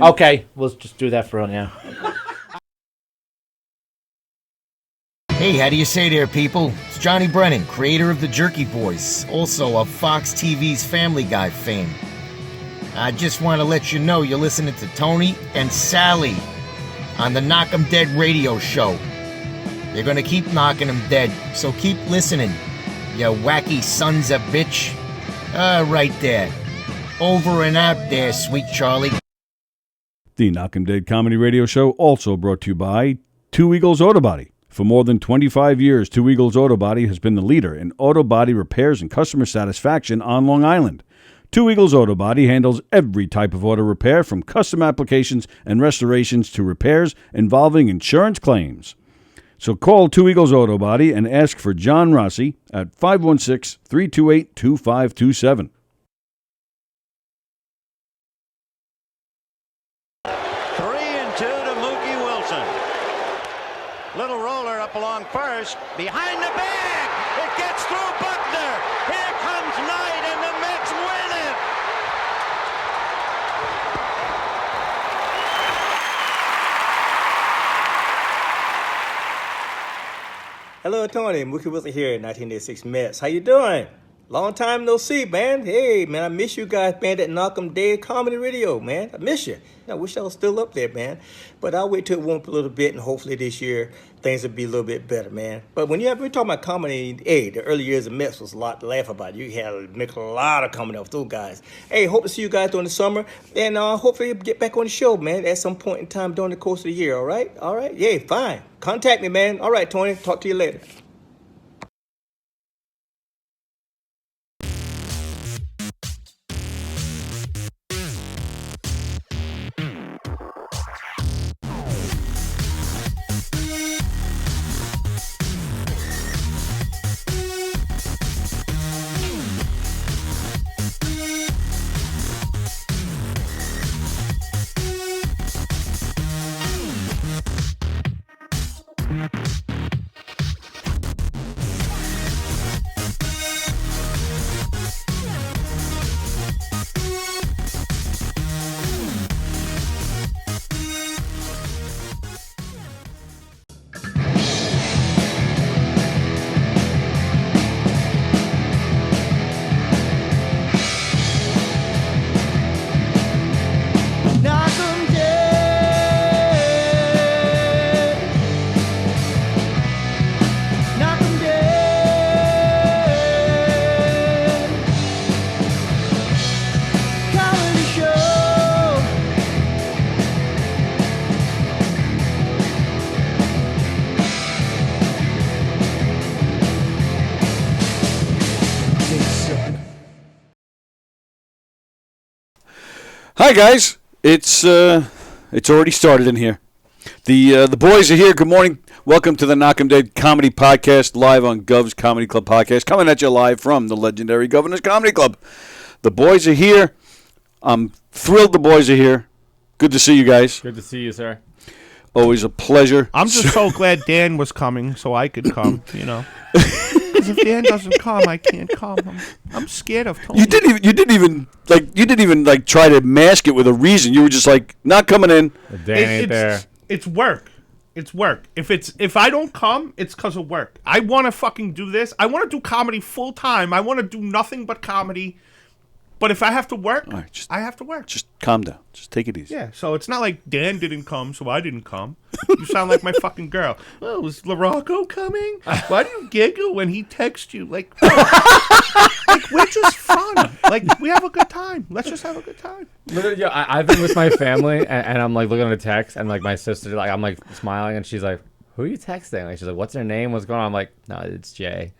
Okay, we'll just do that for now. Hey, how do you say there, people? It's Johnny Brennan, creator of the Jerky Voice, also of Fox TV's Family Guy fame. I just want to let you know you're listening to Tony and Sally on the Knockem Dead radio show. They're gonna keep knocking them dead, so keep listening, you wacky sons of bitch. Right there. Over and out there, sweet Charlie. The Knockem Dead Comedy Radio Show also brought to you by Two Eagles Auto Body. For more than 25 years, Two Eagles Auto Body has been the leader in auto body repairs and customer satisfaction on Long Island. Two Eagles Auto Body handles every type of auto repair, from custom applications and restorations to repairs involving insurance claims. So call Two Eagles Auto Body and ask for John Rossi at 516-328-2527. 3-2 to Mookie Wilson. Little roller up along first, behind the bag. It gets through Buckner. Here comes Knight, and the Mets win it. Hello, Tony. Mookie Wilson here, 1986 Mets. How you doing? Long time no see, man. Hey, man, I miss you guys, man, that Knockem Dead Comedy Radio, man. I miss you. I wish I was still up there, man. But I'll wait till it warm up a little bit, and hopefully this year things will be a little bit better, man. But when we're talking about comedy, hey, the early years of Mets was a lot to laugh about. You had to make a lot of comedy off those guys. Hey, hope to see you guys during the summer, and hopefully get back on the show, man, at some point in time during the course of the year, all right? All right? Yeah, fine. Contact me, man. All right, Tony. Talk to you later. Hi guys, it's already started in here. The boys are here. Good morning. Welcome to the Knockem Dead Comedy Podcast, live on Gov's Comedy Club Podcast, coming at you live from the legendary Governor's Comedy Club. The boys are here. I'm thrilled the boys are here. Good to see you guys. Good to see you, sir. Always a pleasure. I'm just so glad Dan was coming so I could come, you know. Because if Dan doesn't come, I can't come. I'm scared of Tony. You didn't even try to mask it with a reason. You were just like, not coming in. Dan ain't there. It's work. It's work. If I don't come, it's because of work. I want to fucking do this. I want to do comedy full time. I want to do nothing but comedy. But if I have to work, right, I have to work. Just calm down. Just take it easy. Yeah, so it's not like Dan didn't come, so I didn't come. You sound like my fucking girl. Oh, is LaRocco coming? Why do you giggle when he texts you? Like we're just fun. Like, we have a good time. Let's just have a good time. Literally, yeah, I've been with my family, and I'm, like, looking at a text, and, like, my sister, like, I'm, like, smiling, and she's like, who are you texting? Like, she's like, what's her name? What's going on? I'm like, no, it's Jay.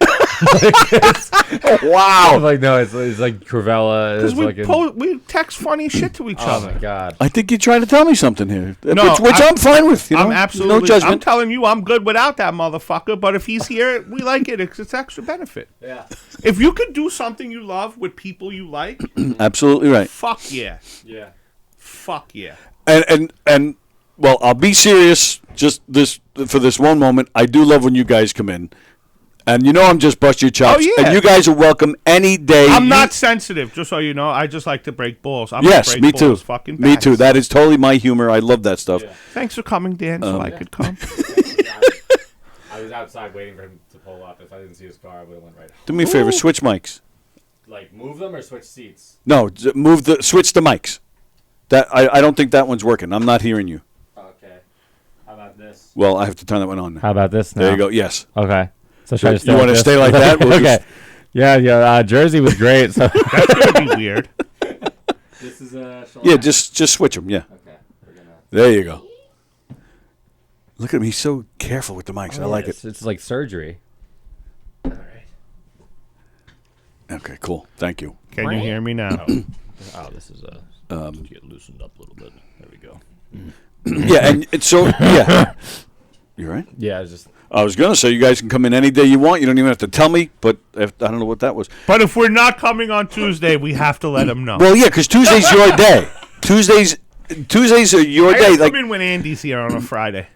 Wow. I'm like, no, it's like Cravella. Because we text funny shit to each other. Oh, my God. I think you're trying to tell me something here, no, which I'm fine with. You know? I'm absolutely. No judgment. I'm telling you, I'm good without that motherfucker, but if he's here, we like it. It's extra benefit. Yeah. If you could do something you love with people you like. Absolutely right. Fuck yeah. Yeah. Fuck yeah. And well, I'll be serious just for this one moment. I do love when you guys come in. And you know I'm just bust your chops. Oh, yeah. And you guys are welcome any day. I'm not sensitive, just so you know. I just like to break balls. I'm Yes, break me too. balls fucking Me bad. too. That is totally my humor. I love that stuff. Yeah. Thanks for coming, Dan, so I could come. I was outside waiting for him to pull up. If I didn't see his car, I would have went right home. Do me a favor. Switch mics. Like, move them or switch seats? No, switch the mics. That I don't think that one's working. I'm not hearing you. Okay. How about this? Well, I have to turn that one on now. How about this now? There you go. Yes. Okay. So should I stay You want to this? stay like that? We'll Okay. just- Yeah. Jersey was great. So That's gonna be weird. this is Yeah, just switch them. Yeah. Okay. We're gonna. There you go. Look at him. He's so careful with the mics. I like it. It's like surgery. All right. Okay, cool. Thank you. Can you hear me now? Oh, this is get loosened up a little bit. There we go. Yeah, and so, yeah. You all right? Yeah, it's just. I was going to say you guys can come in any day you want. You don't even have to tell me, but I don't know what that was. But if we're not coming on Tuesday, we have to let them know. Well, yeah, because Tuesday's your day. Tuesdays are your I day. gotta Like, come in when Andy's here on a Friday.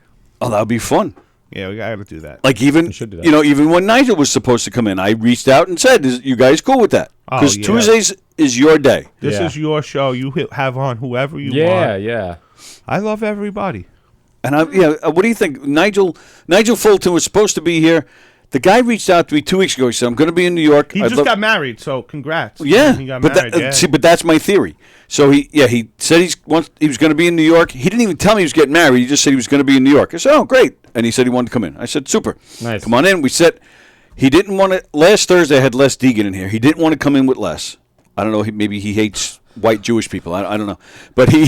oh, that would be fun. Yeah, we gotta do that. Like even should do that. you know, even when Nigel was supposed to come in, I reached out and said, "Is you guys cool with that?" Oh, Because yeah. Tuesdays is your day. This Yeah. is your show. You have on whoever you Yeah, want. yeah. I love everybody. And what do you think? Nigel Fulton was supposed to be here. The guy reached out to me 2 weeks ago. He said, "I'm going to be in New York." He I'd just love- got married, so congrats. Yeah, he got but married. Yeah. see, but that's my theory. So he said he was going to be in New York. He didn't even tell me he was getting married. He just said he was going to be in New York. I said, "Oh, great!" And he said he wanted to come in. I said, "Super, Nice. come on in." We said he didn't want to. Last Thursday I had Les Deegan in here. He didn't want to come in with Les. I don't know. Maybe he hates white Jewish people. I don't know. But he.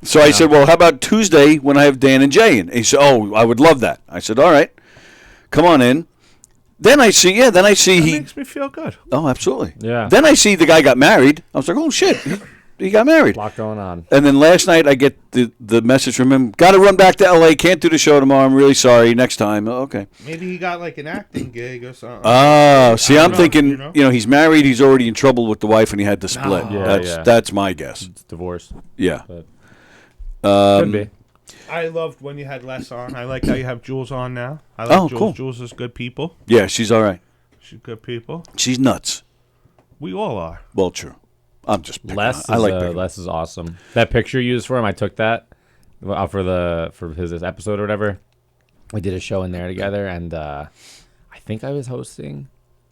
So I said, "Well, how about Tuesday when I have Dan and Jay?" And he said, "Oh, I would love that." I said, "All right, come on in." Then I see that he. makes me feel good. Oh, absolutely. Yeah. Then I see the guy got married. I was like, oh, shit. He got married. A lot going on. And then last night I get the message from him. Got to run back to L.A. Can't do the show tomorrow. I'm really sorry. Next time. Oh, okay. Maybe he got like an acting gig or something. Oh, see, I'm know, thinking, you know? he's married. He's already in trouble with the wife, and he had to split. Yeah, That's my guess. It's divorce. Yeah. But Um, could be. I loved when you had Les on. I like how you have Jules on now. I like Oh, Jules. cool. Jules is good people. Yeah, she's all right. She's good people. She's nuts. We all are. Well, true. I'm just picking Les on- is, I like picking on- Les is awesome. That picture you used for him, I took that for his episode or whatever. We did a show in there together, and I think I was hosting.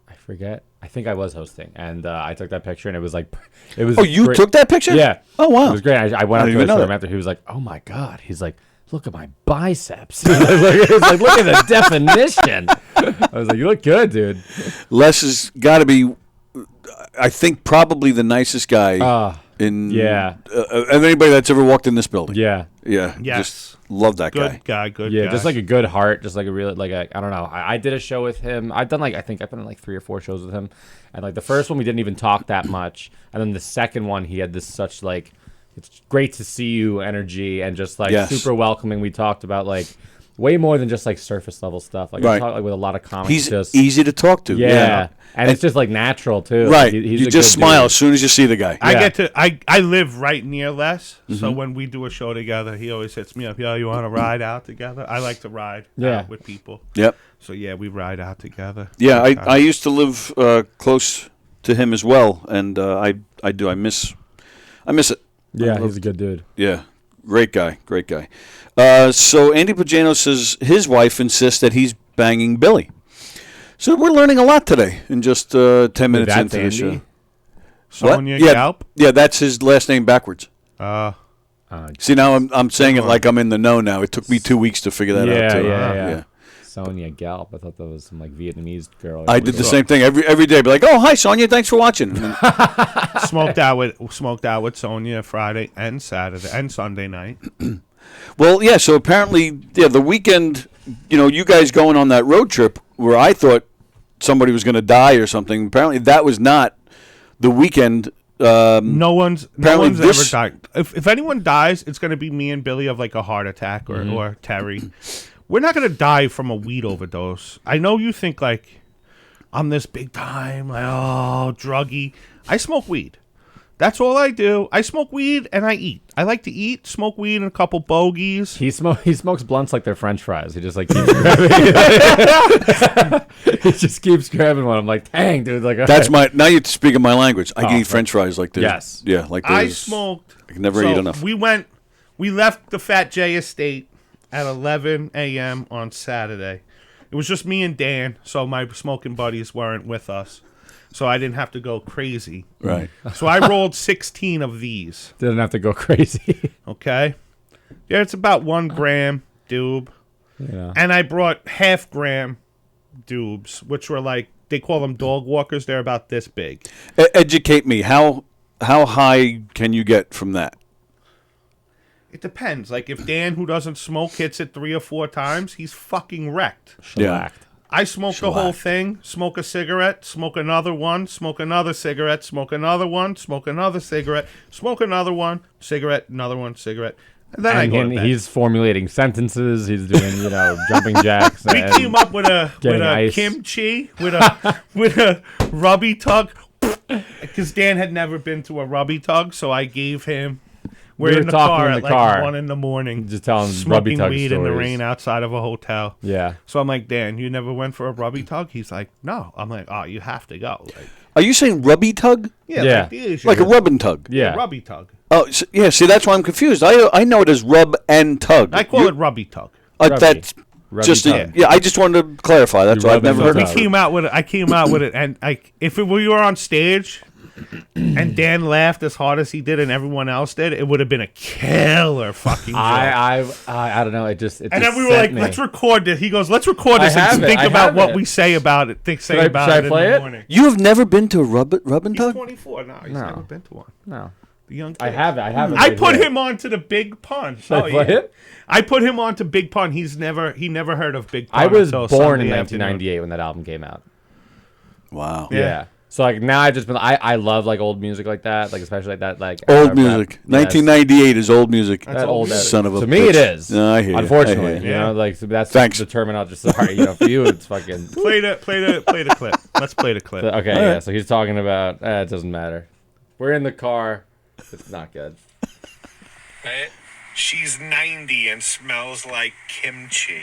I forget. I think I was hosting, and I took that picture, and it was like, it was. Oh, you great. took that picture? Yeah. Oh, wow. It was great. I went I up didn't to even know him that. after. He was like, "Oh my god." He's like, "Look at my biceps." He was like, "Look at the definition." I was like, "You look good, dude." Les has got to be, I think, probably the nicest guy in yeah. Of anybody that's ever walked in this building. Yeah. Yeah. Yes. Just love that guy. Good guy. Good Yeah, guy. just like a good heart, just like a real, like a, I don't know. I did a show with him. I think I've done like 3 or 4 shows with him, and like the first one we didn't even talk that much, and then the second one he had this such like, it's great to see you energy and just like Yes. super welcoming. We talked about like way more than just like surface level stuff. Like Right. we talked like with a lot of comics. He's just easy to talk to. yeah, and it's just like natural too. Right. He's you a just good smile dude. as soon as you see the guy. I live right near Les, so Mm-hmm. when we do a show together, he always hits me up. Yo, you want to ride out together? I like to ride Yeah. out with people. Yep. So yeah, we ride out together. Yeah, Good I time. used to live close to him as well, and I do. I miss it. Yeah, he's a good dude. Yeah, great guy. So Andy Pagano says his wife insists that he's banging Billy. So we're learning a lot today in just 10 minutes That's into the Andy? show. Sonia Yeah, Galp. yeah, that's his last name backwards. See, now I'm saying it like I'm in the know now. It took me 2 weeks to figure that out too. Yeah. Sonia Galp. I thought that was some like Vietnamese girl. I did the same thing every day. Be like, oh, hi, Sonia, thanks for watching. And then, smoked out with Sonia Friday and Saturday and Sunday night. well, yeah. So apparently, yeah, the weekend. You guys going on that road trip where I thought somebody was going to die or something. Apparently, that was not the weekend. No one's apparently ever this- died. If anyone dies, it's going to be me and Billy of like a heart attack or Terry. We're not going to die from a weed overdose. I know you think like I'm this big time, like, oh, druggy. I smoke weed. That's all I do. I smoke weed and I eat. I like to eat, smoke weed, and a couple bogeys. He smokes blunts like they're French fries. He just like keeps grabbing. He just keeps grabbing one. I'm like, dang, dude. Like That's my. Now you're speaking my language. I can eat French fries like this. Yes. Yeah, like this. I smoked. I can never eat enough. We left the Fat Jay estate at 11 a.m. on Saturday. It was just me and Dan, so my smoking buddies weren't with us. So I didn't have to go crazy. Right. So I rolled 16 of these. Didn't have to go crazy. Okay? Yeah, it's about 1 gram doob. Yeah. And I brought half-gram doobs, which were like, they call them dog walkers. They're about this big. Educate me. How high can you get from that? It depends. Like, if Dan, who doesn't smoke, hits it 3 or 4 times, he's fucking wrecked. Shellacked. I smoke the whole thing, smoke a cigarette, smoke another one, smoke another cigarette, smoke another one, smoke another cigarette, smoke another one, cigarette, another one, cigarette. And then I go to bed. He's formulating sentences. He's doing, jumping jacks. We came up with a ice. kimchi, with a rubby tug, because Dan had never been to a rubby tug, so I gave him. We We're were in the talking car in at the like car. 1 in the morning, Just telling rubby smoking tug weed in the stories. rain outside of a hotel. Yeah. So I'm like, Dan, you never went for a rubby tug? He's like, no. I'm like, oh, you have to go. Like, Are you saying rubby tug? yeah. Yeah. Like a rub and tug? Yeah. Rubby tug. Oh, yeah. See, that's why I'm confused. I know it as rub and tug. I call it rubby tug. Rubby. That's Rubby just tug. yeah. I just wanted to clarify. That's You why I've rub never and heard tug. of We it. came out with it. I came out with it, and if we were on stage, and Dan laughed as hard as he did, and everyone else did, it would have been a killer fucking joke. I don't know. It just and then we were like, let's record this. He goes, let's record I this and have it. think I about have what it. we say about it. Should I play in it? the morning. You have never been to a rub and He's tug? 24. No, he's No. never been to one. No. The young kid. I have it. I have it. I right put here. him on to the Big Pun. Should I play it? I put him on to Big Pun. He never heard of Big Pun. I was until born in Sunday afternoon. 1998 when that album came out. Wow. Yeah. So like now I've just been I love like old music like that, like especially like that like Old rap. music. Yes. 1998 is old music. That old Son of a To me bitch. it is. No, I hear you. Unfortunately, I hear you you. know, like so that's Thanks. the terminology. Sorry, for you it's fucking. Play the clip. Let's play the clip. Okay, All yeah. right. So he's talking about. It doesn't matter. We're in the car. It's not good. Right? She's 90 and smells like kimchi.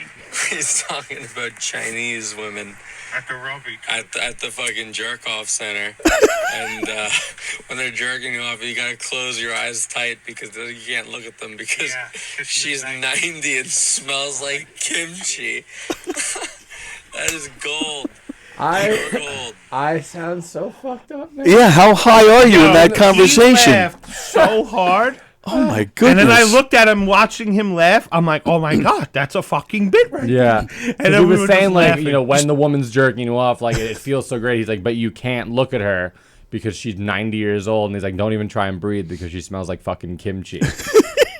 He's talking about Chinese women At the rubby. at the fucking jerk off center, and when they're jerking you off, you gotta close your eyes tight because you can't look at them because Yeah, 'cause she's 90 and smells like kimchi. That is gold. Gold. I sound so fucked up, man. Yeah, how high are you in that He conversation? laughed so hard. Oh my goodness! And then I looked at him watching him laugh. I'm like, oh my God, that's a fucking bit right Yeah. there. And he then we was were saying just like, laughing. when the woman's jerking you off, like it feels so great. He's like, but you can't look at her because she's 90 years old, and he's like, don't even try and breathe because she smells like fucking kimchi.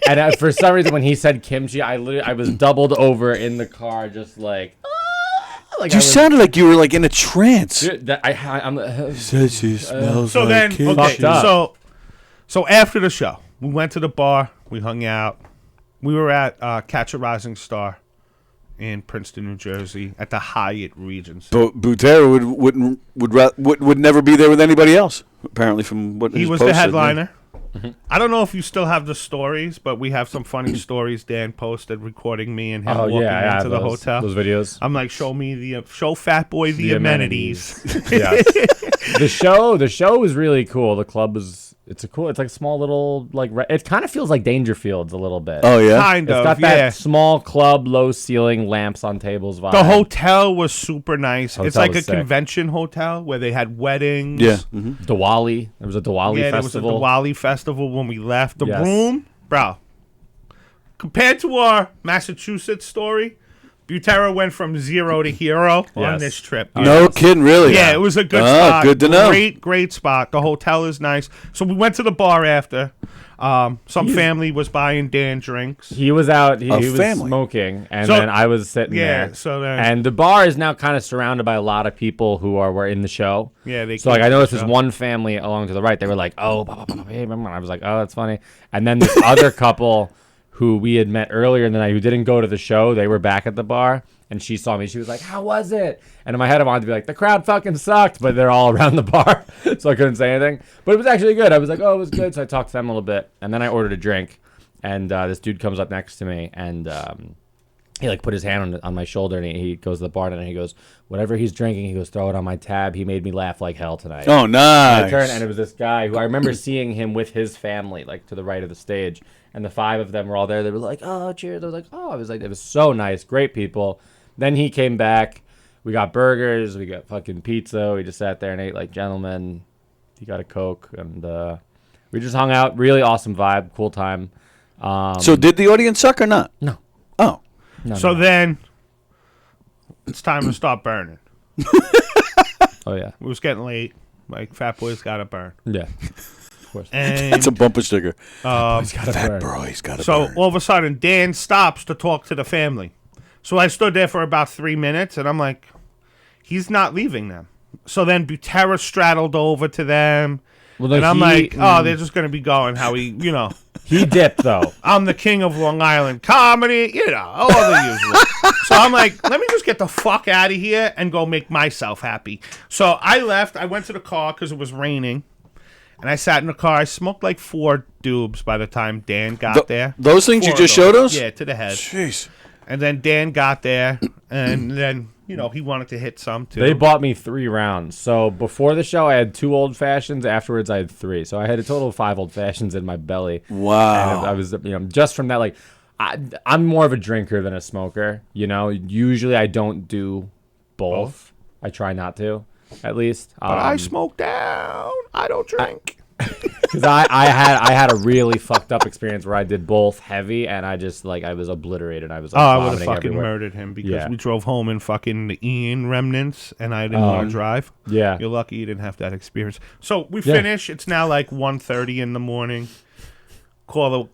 And for some reason, when he said kimchi, I was doubled over in the car, just like. You sounded like you were like in a trance. Dude, I'm. Says she smells So like then, kimchi. okay, Fucked up. so after the show, we went to the bar. We hung out. We were at Catch a Rising Star in Princeton, New Jersey, at the Hyatt Regency. Butera would never be there with anybody else. Apparently, from what He his was post the said. headliner. I don't know if you still have the stories, but we have some funny stories Dan posted recording me and him Oh walking yeah, I have into the those, hotel. Those videos. I'm like, show Fat Boy the amenities. Yes. The show was really cool. The club was. It's like a small little like. It kind of feels like Dangerfields a little bit. Oh yeah. Kind It's of, got that yeah. small club, low ceiling, lamps on tables vibe. The hotel was super nice. It's Hotel like a was sick. convention hotel where they had weddings. Yeah. Diwali. There was a Diwali Yeah, there festival. was a Diwali festival when we left. The Yes. room, bro. Compared to our Massachusetts story, Butera went from 0 to hero on Yes. this trip. No kidding, really. Yeah, it was a good Ah, spot. good to know. Great spot. The hotel is nice. So we went to the bar after. Some family was buying Dan drinks. He was out. He was family. smoking, and So- then I was sitting Yeah, there. so then- and the bar is now kind of surrounded by a lot of people who were in the show. Yeah, they So like came I to noticed the this show. one family along to the right. They were like, "Oh," hey, and I was like, "Oh, that's funny." And then this other couple who we had met earlier in the night who didn't go to the show, they were back at the bar, and she saw me. She was like, "How was it?" And in my head, I wanted to be like, "The crowd fucking sucked," but they're all around the bar, so I couldn't say anything. But it was actually good. I was like, "Oh, it was good." So I talked to them a little bit, and then I ordered a drink, and this dude comes up next to me, and he like put his hand on my shoulder, and he goes to the bar, and he goes, "Whatever he's drinking," he goes, "throw it on my tab. He made me laugh like hell tonight." Oh, nice. And I turned, and it was this guy who I remember seeing him with his family, like to the right of the stage, and the 5 of them were all there. They were like, "Oh, cheers!" I was like, "Oh," it was so nice, great people. Then he came back. We got burgers, we got fucking pizza. We just sat there and ate like gentlemen. He got a Coke, and we just hung out. Really awesome vibe, cool time. So did the audience suck or not? No. Oh. So then it's time to start burning. Oh yeah. It was getting late. Like, Fat Boy's got to burn. Yeah. Of course. And That's a bumper sticker. Fat Boy's got to so burn. all of a sudden, Dan stops to talk to the family. So I stood there for about 3 minutes, and I'm like, he's not leaving them. So then Butera straddled over to them. Well, And I'm like, oh, they're just going to be going how he, he dipped though. I'm the king of Long Island comedy, all the usual. So I'm like, let me just get the fuck out of here and go make myself happy. So I left. I went to the car because it was raining. And I sat in the car. I smoked like 4 doobs by the time Dan got there. Those things you 4 just of those. showed us? Yeah, to the head. Jeez. And then Dan got there, and then, he wanted to hit some, too. They bought me 3 rounds. So before the show, I had 2 old fashions. Afterwards, I had 3. So I had a total of 5 old fashions in my belly. Wow. And I was, just from that, like, I'm more of a drinker than a smoker. Usually I don't do both. I try not to, at least. But I smoke down. I don't drink. Because I had a really fucked up experience where I did both heavy, and I just I was obliterated. I was I would have vomiting fucking everywhere. murdered him because we drove home in fucking the Ian remnants, and I didn't want to drive. Yeah. You're lucky you didn't have that experience. So we finish. It's now like 1:30 in the morning. Call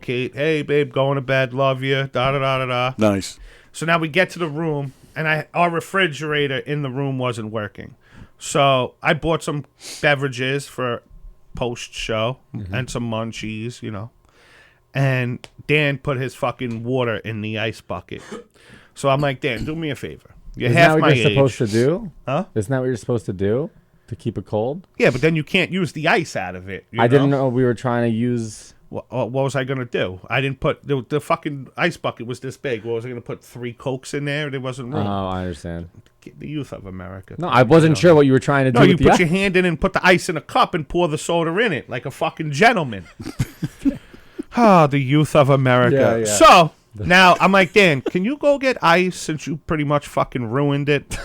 Kate. Hey, babe, going to bed. Love you. Da da da da da. Nice. So now we get to the room, and our refrigerator in the room wasn't working. So I bought some beverages for post-show and some munchies, And Dan put his fucking water in the ice bucket. So I'm like, Dan, do me a favor. You're Isn't half that what my you're age. supposed to do? Huh? Isn't that what you're supposed to do? To keep it cold? Yeah, but then you can't use the ice out of it. I didn't know we were trying to use... What was I going to do? I didn't put... The fucking ice bucket was this big. What was I going to put 3 Cokes in there? There wasn't room. Oh, I understand. The youth of America. No, I wasn't sure what you were trying to do No, you with the put ice. your hand in and put the ice in a cup and pour the soda in it like a fucking gentleman. The youth of America. Yeah, yeah. So now I'm like, Dan, can you go get ice since you pretty much fucking ruined it?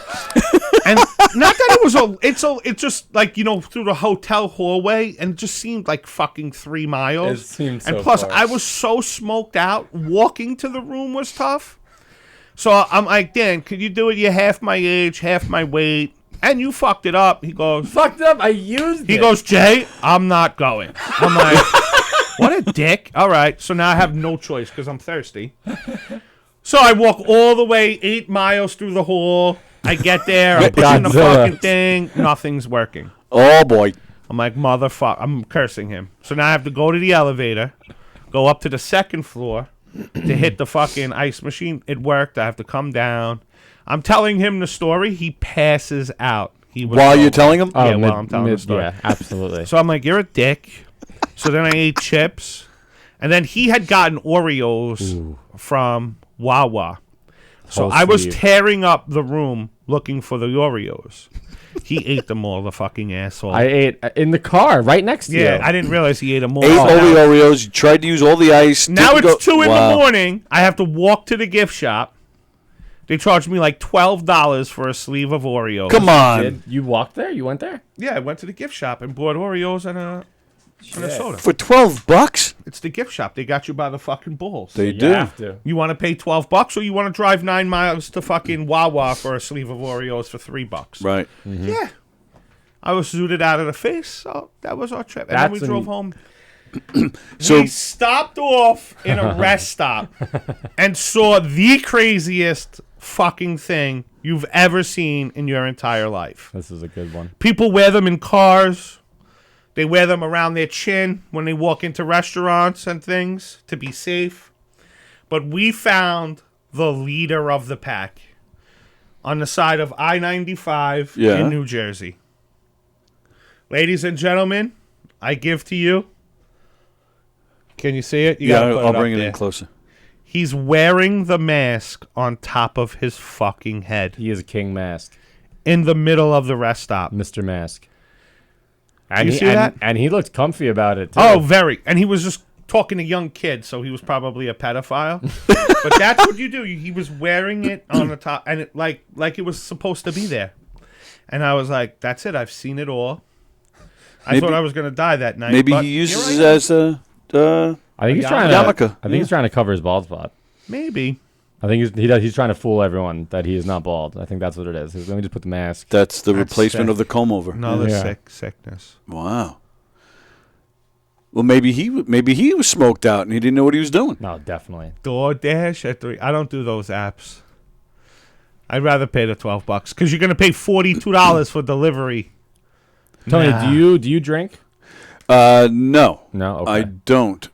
And not that it was it's just like, through the hotel hallway, and it just seemed like fucking 3 miles. It seemed so and plus, far. I was so smoked out. Walking to the room was tough. So I'm like, Dan, could you do it? You're half my age, half my weight, and you fucked it up. He goes, Fucked up. I used it. he goes, Jay, I'm not going. I'm like, what a dick. All right, so now I have no choice because I'm thirsty. So I walk all the way 8 miles through the hall. I get there, I'm pushing the Godzilla. fucking thing. Nothing's working. Oh, boy. I'm like, motherfucker. I'm cursing him. So now I have to go to the elevator, go up to the 2nd floor to hit the fucking ice machine. It worked. I have to come down. I'm telling him the story. He passes out. While you're telling him? Yeah, while I'm telling the story. Yeah, absolutely. So I'm like, you're a dick. So then I ate chips. And then he had gotten Oreos from Wawa. So Whole I was sleeve. tearing up the room looking for the Oreos. He ate them all, the fucking asshole. I ate in the car right next to you. Yeah, I didn't realize he ate them all. 8 Now- Oreos. You tried to use all the ice. Now didn't it's 2 in Wow. the morning. I have to walk to the gift shop. They charged me like $12 for a sleeve of Oreos. Come on. Did you walked there? You went there? Yeah, I went to the gift shop and bought Oreos and a soda. For $12? It's the gift shop. They got you by the fucking balls. They You do. have to. You want to pay $12 or you want to drive 9 miles to fucking Wawa for a sleeve of Oreos for $3? Right. Yeah. I was zooted out of the face, so that was our trip. And then we That's drove home. So We stopped off in a rest stop and saw the craziest fucking thing you've ever seen in your entire life. This is a good one. People wear them in cars. They wear them around their chin when they walk into restaurants and things to be safe. But we found the leader of the pack on the side of I-95 Yeah. in New Jersey. Ladies and gentlemen, I give to you. Can you see it? You Yeah, gotta put I'll up bring it there. in closer. He's wearing the mask on top of his fucking head He is a king mask, in the middle of the rest stop. Mr. Mask. And You he, see that? And he looked comfy about it, too. Oh, very. And he was just talking to young kids, so he was probably a pedophile. But that's what you do. He was wearing it on the top, and it like it was supposed to be there. And I was like, that's it. I've seen it all. I Maybe- thought I was going to die that night. Maybe but he uses here it I am. as a I think he's a trying yarmulke. to. I think he's trying to cover his bald spot. Maybe. I think he's trying to fool everyone that he is not bald. I think that's what it is. Let me just put the mask. That's the That's replacement sick. of the comb over. Another Yeah. sickness. Wow. Well, maybe he was smoked out and he didn't know what he was doing. No, definitely. DoorDash at 3. I don't do those apps. I'd rather pay the $12 because you're going to pay $42 for delivery. Tony, Nah. do you drink? No. No. Okay. I don't.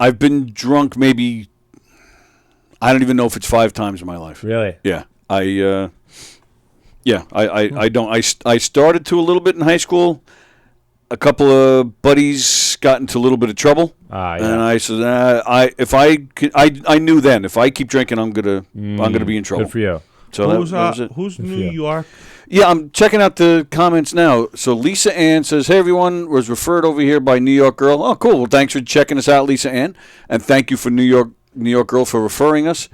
I've been drunk maybe. I don't even know if it's 5 times in my life. Really? Yeah, I don't. I started to a little bit in high school. A couple of buddies got into a little bit of trouble, Yeah. and I said, I knew then if I keep drinking, I'm gonna be in trouble. Good for you. So Who's that was it. who's New Yeah. York? Yeah, I'm checking out the comments now. So Lisa Ann says, "Hey everyone, was referred over here by New York Girl." Oh, cool. Well, thanks for checking us out, Lisa Ann, and thank you for New York Girl for referring us.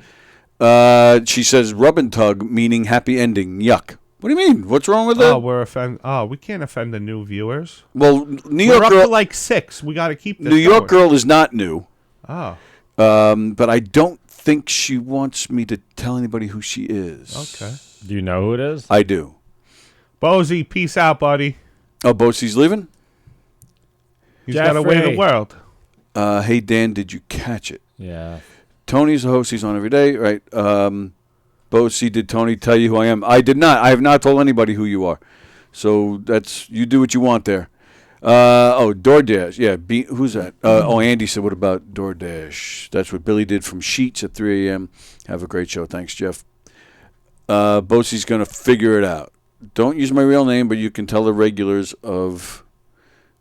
She says, "Rub and tug," meaning happy ending. Yuck. What do you mean? What's wrong with that? We can't offend the new viewers. Well, New We're York up Girl. to like 6. We got to keep this New York going. Girl is not new, Oh, but I don't think she wants me to tell anybody who she is. okay. Do you know who it is? I do. Bozy, peace out, buddy. Oh, Bosie's leaving? He's got to weigh Jeffrey. the world. Hey, Dan, did you catch it? Yeah. Tony's the host. He's on every day, right? Bosie, did Tony tell you who I am? I did not. I have not told anybody who you are. So you do what you want there. DoorDash. Yeah, who's that? Andy said, what about DoorDash? That's what Billy did from Sheets at 3 a.m. Have a great show. Thanks, Jeff. Bosie's going to figure it out. Don't use my real name, but you can tell the regulars of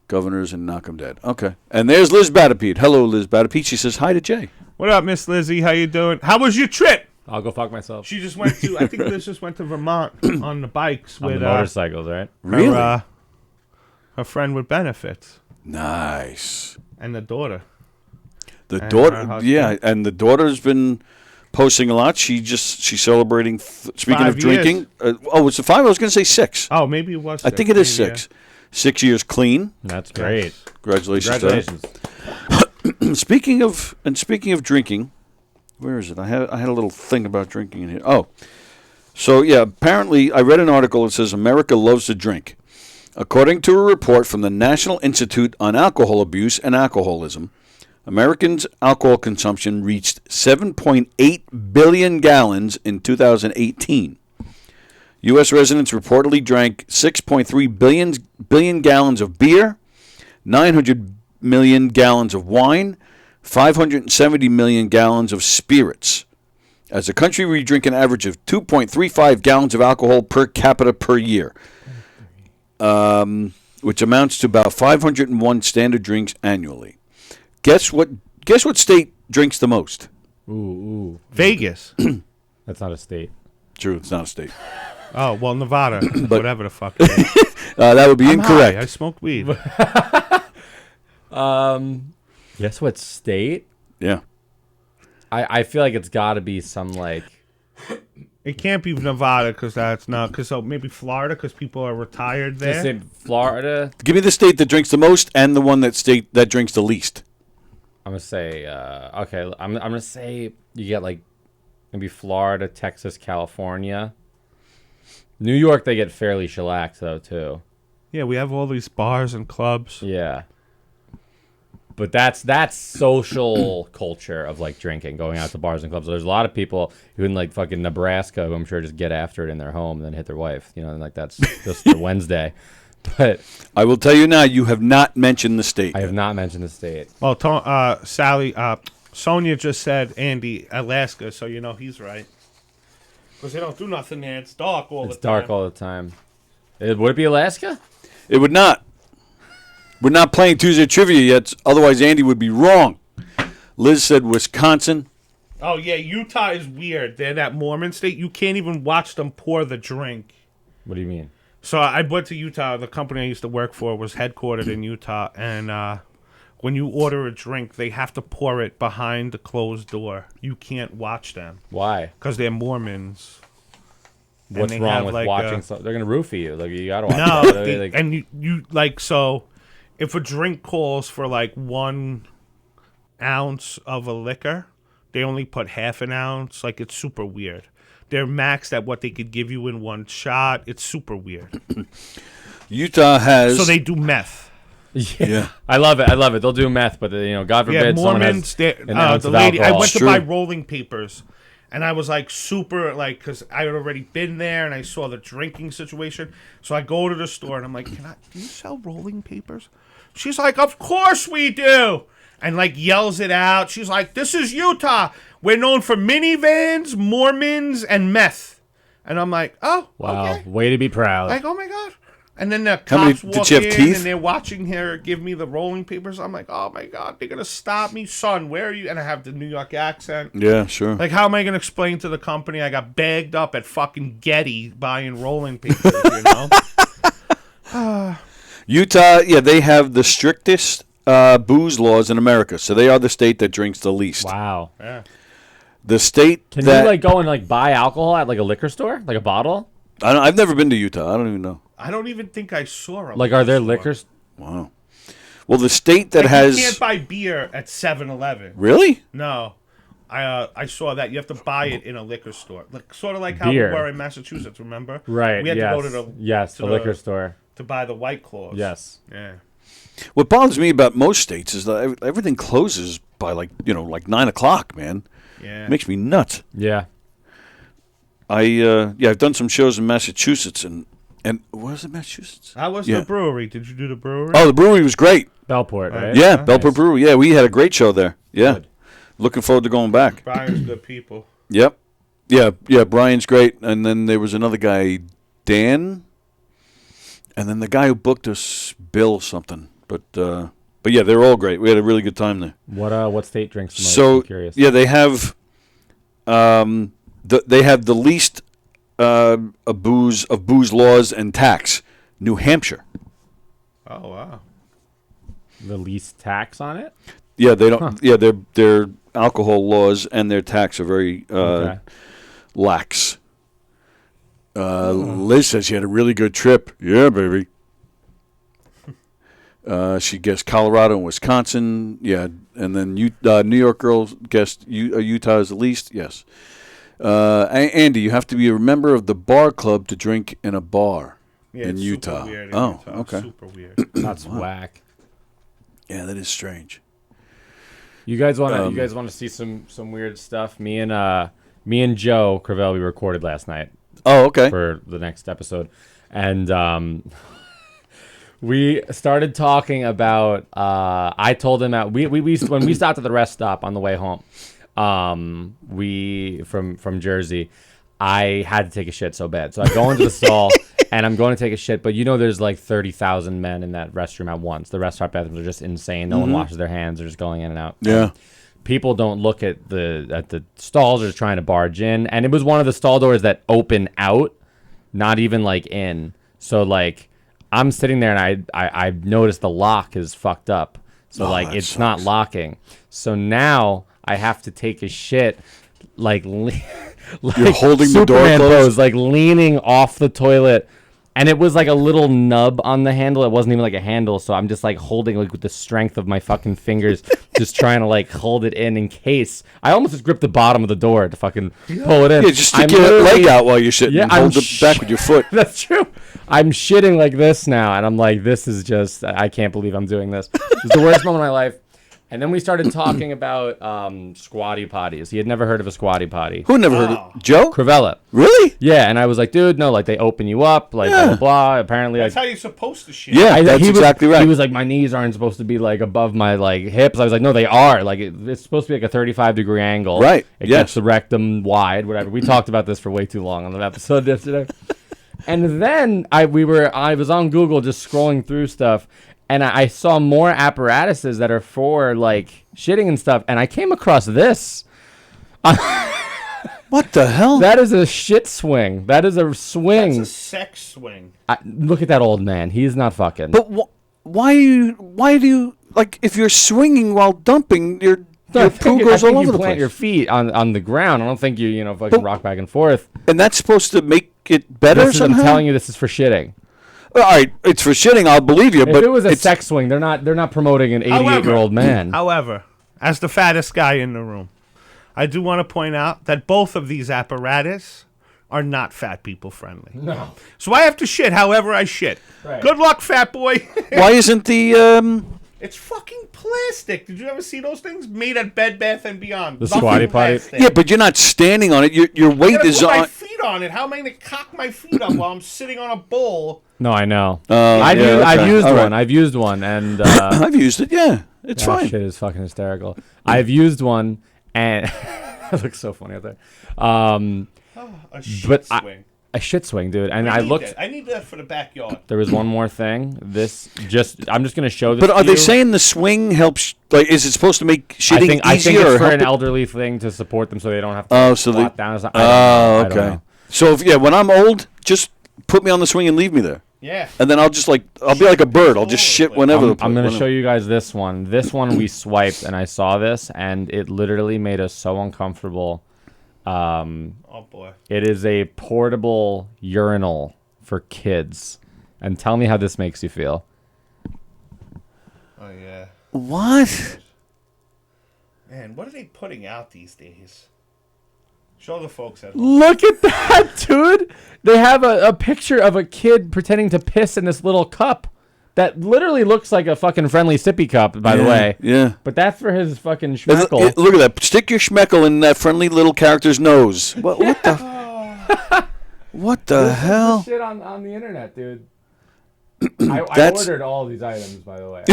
Governors and Knockem Dead. Okay. And there's Liz Batapede. Hello, Liz Batapede. She says hi to Jay. What up, Miss Lizzie? How you doing? How was your trip? I'll go fuck myself. She just went to. I think Liz just went to Vermont on the bikes On with the motorcycles, right? Really? her friend with benefits Nice. and the daughter. The And daughter, her husband. yeah, and the daughter's been posting a lot. She's celebrating. Speaking 5 of drinking, it's a 5. I was going to say 6. Oh, maybe it was. I 6, think it is maybe, 6. 6 years clean. That's great. Congratulations. to her. Congratulations. Speaking of drinking, where is it? I had a little thing about drinking in here. Oh, so yeah. Apparently, I read an article that says America loves to drink. According to a report from the National Institute on Alcohol Abuse and Alcoholism, Americans' alcohol consumption reached 7.8 billion gallons in 2018. U.S. residents reportedly drank 6.3 billion gallons of beer, 900 million gallons of wine, 570 million gallons of spirits. As a country, we drink an average of 2.35 gallons of alcohol per capita per year, which amounts to about 501 standard drinks annually. Guess what state drinks the most? Ooh. Vegas. That's not a state. True, it's not a state. Oh, well, Nevada. Whatever the fuck it is. That would be I'm incorrect. high. I smoked weed. Guess what state? Yeah. I feel like it's got to be some like. It can't be Nevada because that's not. Because maybe Florida because people are retired there. Just say Florida. Give me the state that drinks the most and the one that drinks the least. I'm gonna say okay. I'm gonna say you get like maybe Florida, Texas, California, New York. They get fairly shellacked though too. Yeah, we have all these bars and clubs. Yeah. But that's social culture of like drinking, going out to bars and clubs. There's a lot of people who in like fucking Nebraska who I'm sure just get after it in their home and then hit their wife. You know, and like that's just their Wednesday. But I will tell you now, you have not mentioned the state. I have not mentioned the state. Well, Sonia just said, Andy, Alaska, so you know he's right. Because they don't do nothing there. It's dark all the time. It's dark all the time. Would it be Alaska? It would not. We're not playing Tuesday Trivia yet, otherwise Andy would be wrong. Liz said Wisconsin. Oh, yeah, Utah is weird. They're that Mormon state. You can't even watch them pour the drink. What do you mean? So I went to Utah. The company I used to work for was headquartered in Utah. And when you order a drink, they have to pour it behind the closed door. You can't watch them. Why? Because they're Mormons. What's wrong with watching? They're going to roofie you. Like, you got to watch No, it. and you like, so if a drink calls for like 1 ounce of a liquor, they only put half an ounce. Like, it's super weird. They're maxed at what they could give you in one shot. It's super weird. Utah has... So they do meth. Yeah. I love it. They'll do meth, but God forbid someone has an ounce the of lady. I alcohol. went to buy rolling papers, and I was like super because I had already been there and I saw the drinking situation. So I go to the store and I'm like, do you sell rolling papers? She's like, of course we do. And like yells it out. She's like, this is Utah. We're known for minivans, Mormons, and meth. And I'm like, oh, wow, okay. Way to be proud. Like, oh my God. And then the cops walk did you have in teeth? and they're watching her give me the rolling papers. I'm like, oh my God, they're going to stop me. Son, where are you? And I have the New York accent. Yeah, sure. Like, how am I going to explain to the company I got bagged up at fucking Getty buying rolling papers, you know? Utah, yeah, they have the strictest booze laws in America, so they are the state that drinks the least. Wow. Yeah. The state Can that... you like go and like buy alcohol at like a liquor store, like a bottle? I've never been to Utah. I don't even know. I don't even think I saw a Like, are there store. liquors? Wow. Well, the state that Like, has... you can't buy beer at 7-Eleven. Really? No. I saw that. You have to buy it in a liquor store. Like, sort of like how Beer. we were in Massachusetts, remember? Right. We had yes. to go to the the liquor store. to buy the White Claws. Yes. Yeah. What bothers me about most states is that everything closes by like 9 o'clock, man. Yeah. It makes me nuts. Yeah. I've done some shows in Massachusetts and was it Massachusetts? How was Yeah. the brewery? Did you do the brewery? Oh, the brewery was great. Bellport, right? Yeah, Nice. Bellport Brewery. Yeah, we had a great show there. Yeah. Good. Looking forward to going back. Brian's good people. Yep. Yeah, Brian's great. And then there was another guy, Dan. And then the guy who booked us, Bill something. But yeah, they're all great. We had a really good time there. What state drinks the most? So I'm curious. yeah, they have they have the least booze laws and tax. New Hampshire. Oh wow. The least tax on it? Yeah, they don't. Huh. Yeah, their alcohol laws and their tax are very lax. Liz says she had a really good trip. Yeah, baby. She guessed Colorado and Wisconsin. Yeah, and then New York girl guessed Utah is the least. Yes. Andy, you have to be a member of the bar club to drink in a bar in Utah. Super weird in Utah. okay. Super weird. That's whack. Yeah, that is strange. You guys want to see some weird stuff? Me and Joe Cravell, we recorded last night. Oh, okay. For the next episode, and we started talking about. I told him that we when we stopped at the rest stop on the way home. We from Jersey. I had to take a shit so bad, so I go into the stall and I'm going to take a shit. But there's like 30,000 men in that restroom at once. The restaurant bathrooms are just insane. No one washes their hands. They're just going in and out. Yeah. People don't look at the stalls. They're just trying to barge in, and it was one of the stall doors that open out, not even like in. So like, I'm sitting there and I noticed the lock is fucked up. So like it's sucks. not locking. So now I have to take a shit like You're holding Superman the door closed? pose, like leaning off the toilet. And it was like a little nub on the handle. It wasn't even like a handle. So I'm just like holding like with the strength of my fucking fingers, just trying to like hold it in case. I almost just gripped the bottom of the door to fucking pull it in. Yeah, just stick your leg out while you're shitting. Yeah, and hold it back with your foot. That's true. I'm shitting like this now. And I'm like, this is just, I can't believe I'm doing this. It's the worst moment of my life. And then we started talking about squatty potties. He had never heard of a squatty potty. Who never heard of Joe? Cravella. Really? Yeah, and I was like, dude, no, like they open you up, like blah, blah, blah. Apparently, That's like, how you're supposed to shit. Yeah, that's exactly right. He was like, my knees aren't supposed to be like above my like hips. I was like, no, they are. Like it's supposed to be like a 35-degree angle. Right. It Yes. gets the rectum wide, whatever. We talked about this for way too long on the episode yesterday. And then I was on Google just scrolling through stuff, and I saw more apparatuses that are for like shitting and stuff, and I came across this. What the hell? That is a shit swing. That is a swing. That's a sex swing. Look at that old man. He is not fucking. But why do you like if you're swinging while dumping your poo goes all over the you plant place? your feet on the ground. I don't think you fucking rock back and forth. And that's supposed to make it better somehow? I'm telling you, this is for shitting. All right, it's for shitting. I'll believe you. If But it was a sex swing, they're not promoting an 88-year-old man. However, as the fattest guy in the room, I do want to point out that both of these apparatus are not fat people friendly. No. So I have to shit however I shit. Right. Good luck, fat boy. why isn't the It's fucking plastic. Did you ever see those things made at Bed Bath and Beyond? The Nothing squatty potty? plastic. Yeah, but you're not standing on it. Your I weight gotta is put my on. feet on it. How am I going to cock my feet up while I'm sitting on a bowl? No, I know. I've I've used one. I've used one, and I've used it. Yeah, it's that fine. shit is fucking hysterical. I've used one, and it looks so funny out there. A shit But swing. a shit swing, dude. And I looked. I need that for the backyard. There was one more thing. I'm just gonna show this. But are to they you. saying the swing helps? Like, is it supposed to make shitting I think easier? it's or for help an it? elderly thing to support them so they don't have to So squat they. down. Or something. I don't know. So when I'm old, just put me on the swing and leave me there. Yeah. And then I'll be like a bird. I'll just shit whenever. I'm going to show you guys this one. This one we swiped, and I saw this, and it literally made us so uncomfortable. Oh, boy. It is a portable urinal for kids. And tell me how this makes you feel. Oh, yeah. What? Man, what are they putting out these days? Show the folks at home. Look at that, dude. They have a picture of a kid pretending to piss in this little cup that literally looks like a fucking friendly sippy cup, by the way. Yeah. But that's for his fucking schmeckle. Look at that. Stick your schmeckle in that friendly little character's nose. What the? What the hell? Shit on the internet, dude. I ordered all these items, by the way.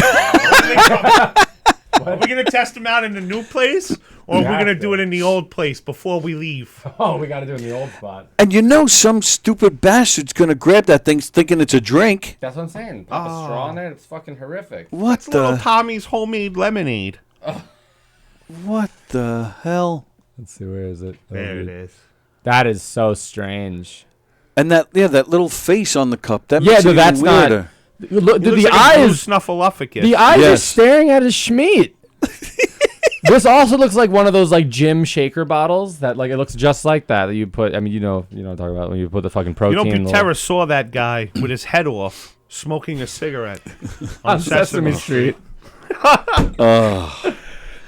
Are we going to test them out in the new place? Or are we going to do it in the old place before we leave? Oh, we got to do it in the old spot. And some stupid bastard's going to grab that thing thinking it's a drink. That's what I'm saying. Put a straw in it. It's fucking horrific. What It's little the? Tommy's homemade lemonade. What the hell? Let's see, where is it? There it is. That is so strange. And that little face on the cup. That Yeah, makes it dude, even that's not. weirder. Look, dude, Looks the like a blue eyes. Snuffleupagus. The eyes are Yes. staring at his schmeat. This also looks like one of those like gym shaker bottles that like it looks just like that you put. I mean, you know what I'm talking about when you put the fucking protein. Butera saw that guy with his head off smoking a cigarette on Sesame Street.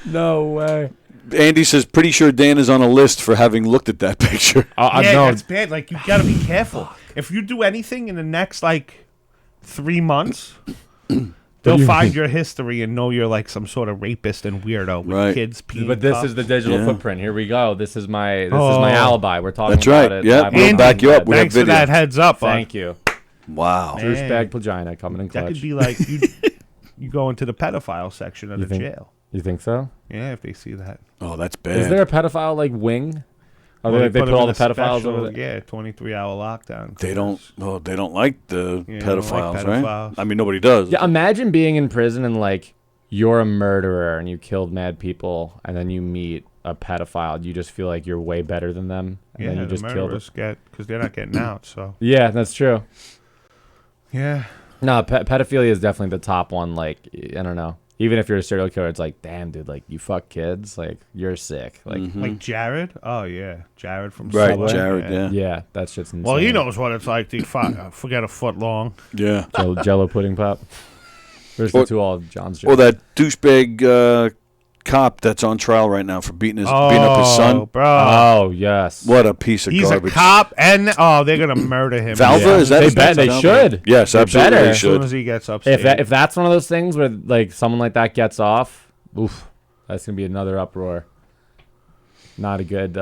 No way. Andy says, pretty sure Dan is on a list for having looked at that picture. Yeah, no. that's bad. Like, you gotta be careful. If you do anything in the next, 3 months, they'll find your history and know you're, some sort of rapist and weirdo with kids peeing But this cups. is the digital footprint. Here we go. This is my alibi. We're talking That's about right. it. Yeah, live we'll on back you the up. We have Thanks for video. that heads up. Thank you. Wow. Douchebag vagina coming in That clutch. could be like you go into the pedophile section of the jail. You think so? Yeah, if they see that. Oh, that's bad. Is there a pedophile wing? Are Well, they put them all in the a pedophiles special, over there? Yeah, 23-hour lockdown. They don't. Oh, they don't like the Yeah, they don't like pedophiles, right? pedophiles. I mean, nobody does. Yeah, imagine being in prison and you're a murderer and you killed mad people, and then you meet a pedophile. You just feel like you're way better than them, and then you just the kill them. murderers because they're not getting out. So Yeah, that's true. yeah, No, pedophilia is definitely the top one. I don't know. Even if you're a serial killer, it's like, damn, dude, you fuck kids, you're sick. like Jared. Oh yeah, Jared from Right, Subway. Jared, yeah. Yeah, that shit's insane. Well, he knows what it's like to forget a foot long. Yeah. Jello pudding pop. Where's the two all John's Or that douchebag cop that's on trial right now for beating up his son. Bro. Oh, yes. What a piece of He's garbage. a cop, and they're gonna murder him. Valva, is that They his name? they should. Yes, They absolutely better. they As soon should. as he gets upstairs. If that's one of those things where someone like that gets off, Oof, that's gonna be another uproar. Not a good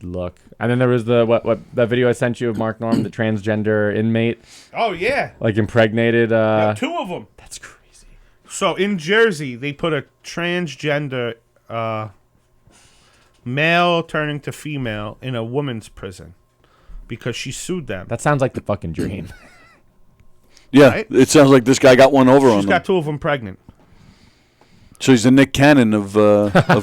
look. And then there was the what that video I sent you of Mark Norm, the transgender inmate. Oh yeah, like impregnated. yeah, 2 of them. That's crazy. So in Jersey, they put a transgender male turning to female in a woman's prison because she sued them. That sounds like the fucking dream. Yeah, Right? it sounds like this guy got one over on She's them. got 2 of them pregnant. So he's the Nick Cannon of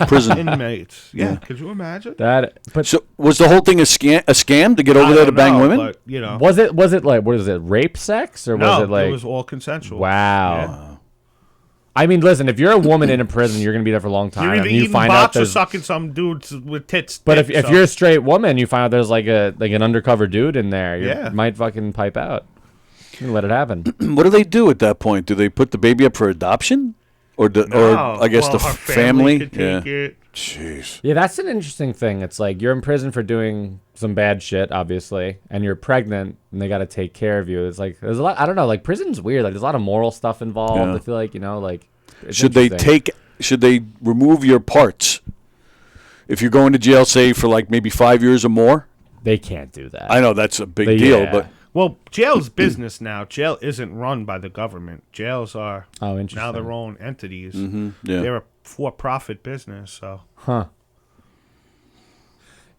prison. Inmates. Yeah. Yeah. Could you imagine? But So was the whole thing a scam to get over I there to don't bang know, women? But, you know. was it like, what is it, rape sex, or No, was it like? it was all consensual. Wow. Yeah. I mean, listen, if you're a woman in a prison, you're gonna be there for a long time. You're either and you eating find out box or there's, sucking some dudes with tits. but dick, if so- you're a straight woman, you find out there's like an undercover dude in there. You Yeah. might fucking pipe out. You let it happen. What do they do at that point? Do they put the baby up for adoption, or I guess well, the her family? could Yeah. take it. Jeez. Yeah, that's an interesting thing. It's like you're in prison for doing some bad shit, obviously, and you're pregnant, and they got to take care of you. It's like there's a lot. I don't know. Like prison's weird. Like there's a lot of moral stuff involved. Yeah. I feel like like. It's Should they interesting. Should they remove your parts if you're going to jail, say for like maybe 5 years or more? They can't do that. I know that's a big deal, yeah. but Well, jail's business now. Jail isn't run by the government. Jails are interesting. now their own entities. yeah. They're a for-profit business, so Huh.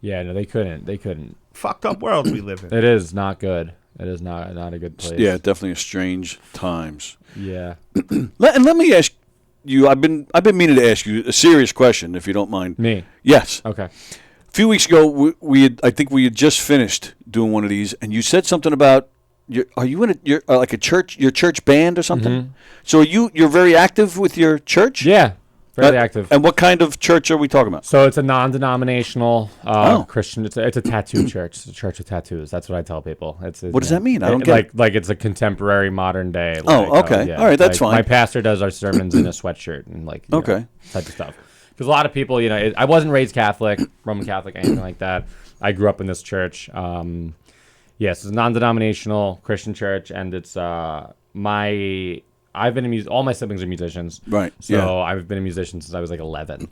Yeah, no, they couldn't. fucked up world we live in. It is not good. It is not a good place. yeah, definitely a strange times. Yeah. And let me ask you. I've been meaning to ask you a serious question, if you don't mind. Me. Yes. Okay. A few weeks ago, I think we had just finished doing one of these, and you said something about are you in your church band or something? Mm-hmm. So you're very active with your church? Yeah. Very active. And what kind of church are we talking about? So it's a non-denominational Oh. Christian. It's a tattoo church. It's a church of tattoos. That's what I tell people. What does that mean? I don't get it. Like it's a contemporary modern day. Oh, okay. All right, that's fine. My pastor does our sermons in a sweatshirt and Okay. type of stuff. Because a lot of people, I wasn't raised Catholic, Roman Catholic, anything like that. I grew up in this church. Yes, it's a non-denominational Christian church, and it's I've been in music. All my siblings are musicians, Right, So yeah. I've been a musician since I was like 11.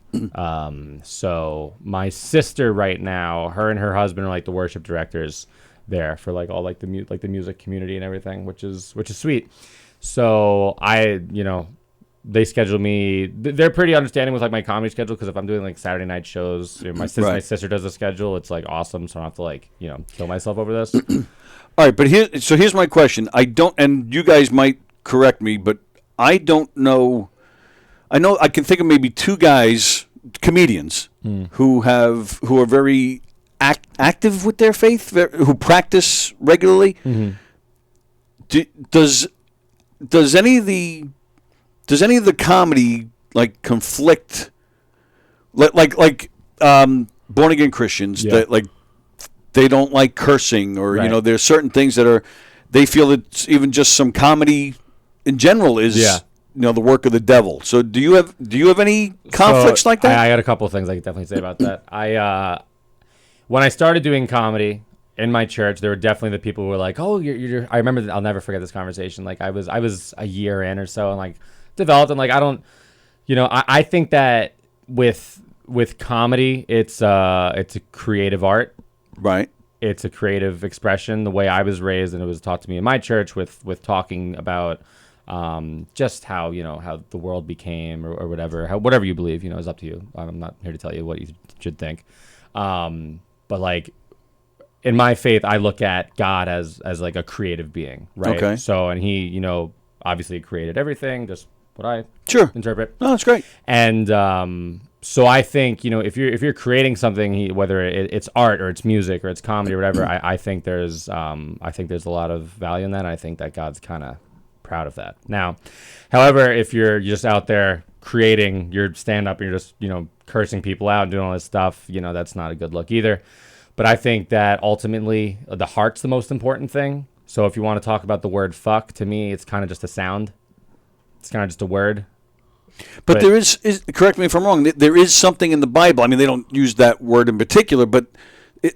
So my sister right now, her and her husband are like the worship directors there for like all like the music community and everything, which is sweet. So they schedule me. They're pretty understanding with like my comedy schedule because if I'm doing like Saturday night shows, my sister does the schedule. It's like awesome, so I don't have to like kill myself over this. All right, but here's my question. I don't, and you guys might correct me, but I don't know. I know I can think of maybe 2 guys, comedians, who are very active with their faith, who practice regularly. Does any of the comedy like conflict, like born again Christians that like they don't like cursing, or Right. there's certain things that they feel that even just some comedy in general is the work of the devil. So do you have any conflicts like that? I got a couple of things I could definitely say about that. When I started doing comedy in my church, there were definitely the people who were like, "Oh, you're." I remember. I'll never forget this conversation. Like I was a year in or so, and like developed, and like I don't, I think that with comedy, it's a creative art. Right. It's a creative expression. The way I was raised, and it was taught to me in my church, with talking about just how how the world became, or whatever, whatever you believe, is up to you. I'm not here to tell you what you should think, but like in my faith, I look at God as like a creative being, right? Okay. So, and he obviously created everything, just what I interpret. Oh, that's great. And so I think if you're creating something, whether it's art or it's music or it's comedy or whatever, I think there's a lot of value in that. And I think that God's kind of proud of that. Now, however, if you're just out there creating your stand up and you're just cursing people out and doing all this stuff, that's not a good look either. But I think that ultimately the heart's the most important thing. So if you want to talk about the word fuck, to me, it's kind of just a sound. It's kind of just a word. But there is, correct me if I'm wrong, there is something in the Bible. I mean, they don't use that word in particular, but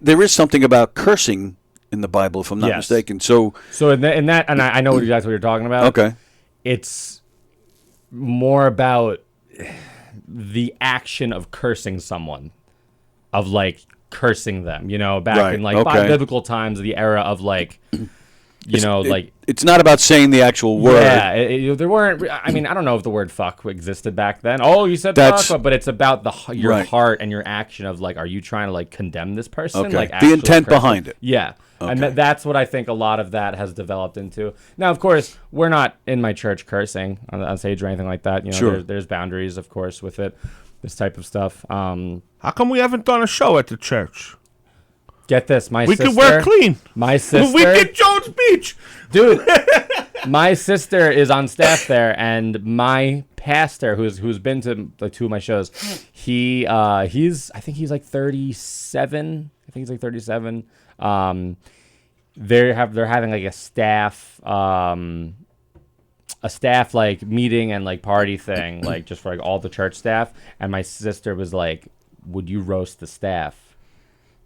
there is something about cursing in the Bible, if I'm not mistaken. So in that, and I know exactly what you're talking about. Okay. It's more about, the action of cursing someone, of like cursing them, back Right, in like okay. biblical times, the era of like, it's not about saying the actual word. Yeah, there weren't. I mean, I don't know if the word "fuck" existed back then. Oh, you said That's- fuck, but it's about your Right. heart and your action of like, are you trying to like condemn this person? Okay. Like The actually intent cursing? behind it. Yeah, and Okay. that's what I think a lot of that has developed into. Now, of course, we're not in my church cursing on stage or anything like that. Sure. There's boundaries, of course, with it. This type of stuff. How come we haven't done a show at the church? Get this, my We sister. could wear clean. My sister. We could Jones Beach. Dude, my sister is on staff there, and my pastor, who's been to like 2 of my shows, he's I think he's like 37. I think he's like 37. They're having like a staff like meeting and like party thing, like just for like all the church staff. And my sister was like, "Would you roast the staff?"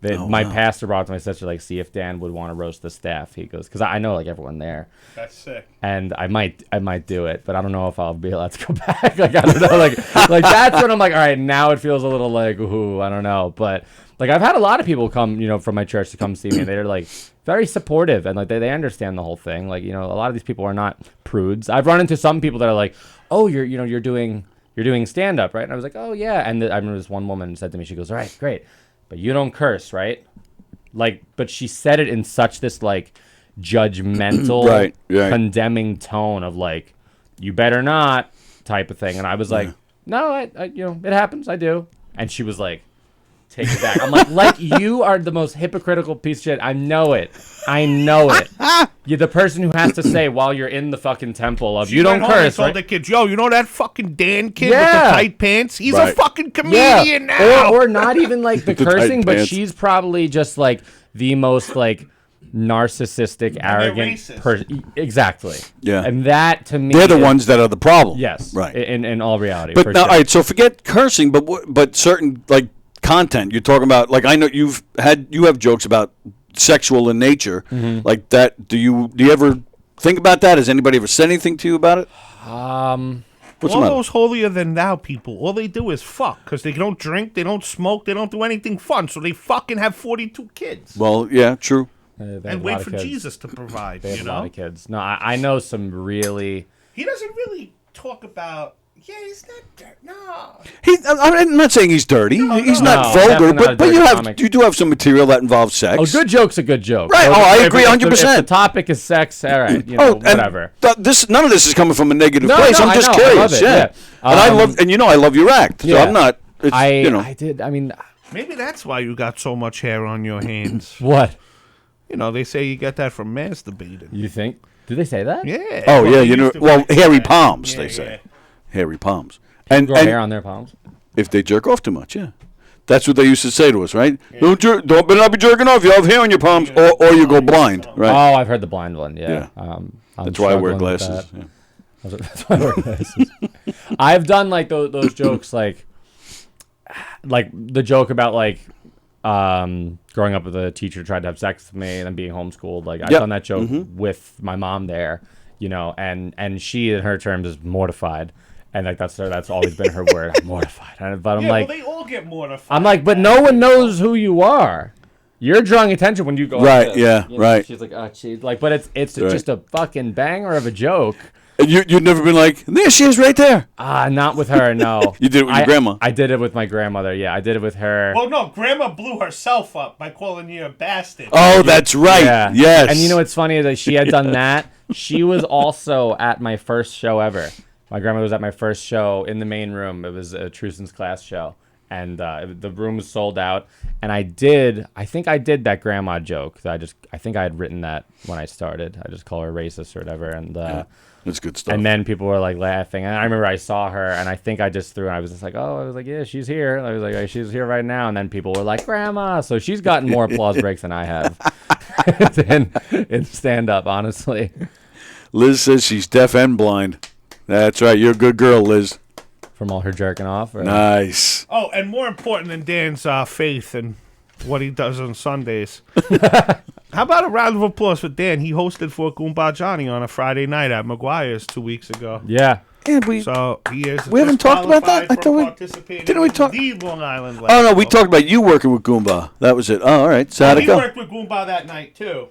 My pastor brought it to my sister, like, see if Dan would want to roast the staff. He goes, because I know like everyone there. That's sick. And I might do it, but I don't know if I'll be allowed to go back. Like, I don't know. Like that's when I'm like, all right, now it feels a little like, ooh, I don't know. But like, I've had a lot of people come, from my church to come see me, and they're like very supportive, and like they understand the whole thing. Like, a lot of these people are not prudes. I've run into some people that are like, oh, you're doing stand up, right? And I was like, oh yeah. And I remember this one woman said to me, she goes, all right, great, but you don't curse, right? Like, but she said it in such this like judgmental, Right. condemning tone of like, you better not type of thing. And I was like, no, I it happens, I do. And she was like, take it back. I'm like you are the most hypocritical piece of shit. I know it. You're the person who has to say while you're in the fucking temple of, you don't curse, Told right? the kids, yo, you know that fucking Dan kid with Yeah. the tight pants? He's a Right. fucking comedian now. Or not even like the The tight cursing, but pants. she's probably just like the most like narcissistic, arrogant racist. person. Exactly. Yeah. And that to me, They're the is- ones that are the problem. Yes. Right. In all reality. But for now, sure. all right, so forget cursing, but certain like content you're talking about. Like I know you have jokes about sexual in nature, Mm-hmm. like that. Do you ever think about that? Has anybody ever said anything to you about it? What's the All matter? those holier than thou people, all they do is fuck, because they don't drink, they don't smoke, they don't do anything fun, so they fucking have 42 kids. Well, yeah, true. They have And a wait lot of for kids. Jesus to provide, They have you a lot know? of kids. No, I know some really. He doesn't really talk about, he's not dirt, no. I'm not saying he's dirty. He's No, not vulgar, definitely not a but dirty comic. you do have some material that involves sex. Oh, good joke's a good joke. Right. So Oh, I if- agree if 100%. If the topic is sex, all right, And whatever. none of this is coming from a negative No, place. no, I'm I just know. I curious. love it, yeah. yeah. And I love your act. So yeah. I'm not. It's, I did. I mean, Maybe that's why you got so much hair on your hands. what? They say you get that from masturbating. You think? Did they say that? Yeah. Oh yeah, they used to write hairy that. palms. Yeah, They say yeah. hairy palms. And Grow hair on their palms. if they jerk off too much, yeah. That's what they used to say to us, right? Don't better not be jerking off. You have hair on your palms, or you go blind, right? Oh, I've heard the blind one. Yeah. Yeah. I'm That's why I wear struggling with glasses. that. Yeah. That's why I wear glasses. I've done like those jokes, like the joke about like growing up with a teacher who tried to have sex with me and then being homeschooled. Like I've Yep. done that joke Mm-hmm. with my mom there, and she in her terms is mortified, and like that's always been her word, I'm mortified. But I'm Yeah, like, well, they all get mortified. I'm like, but no one knows who you are. You're drawing attention when you go. Right, Like this, yeah, right. She's like, oh, geez. Like, but it's Right. just a fucking banger of a joke. And you'd never been like, there she is right there. Not with her, no. You did it with your grandma. I did it with my grandmother. Yeah, I did it with her. Well, no, Grandma blew herself up by calling you a bastard. Oh, that's right. Yeah. Yes. And you know what's funny is that she had done that. She was also at my first show ever. My grandmother was at my first show in the main room. It was a Trusen's class show. And the room was sold out. And I think I did that grandma joke. I think I had written that when I started. I just call her racist or whatever. And That's good stuff. and then people were like laughing. And I remember I saw her and I think I just threw, and I was just like, oh, I was like, yeah, she's here. I was like, oh, she's here right now. And then people were like, grandma. So she's gotten more applause breaks than I have in stand up, honestly. Liz says she's deaf and blind. That's right. You're a good girl, Liz. From all her jerking off. Or? Nice. Oh, and more important than Dan's faith and what he does on Sundays. How about a round of applause for Dan? He hosted for Goomba Johnny on a Friday night at McGuire's 2 weeks ago. Yeah. And we So he is. We haven't talked about that? I thought we- didn't we talk- The Long Island. Oh no, we Levittown. talked about you working with Goomba. That was it. Oh, all right. So how'd it He go? worked with Goomba that night too.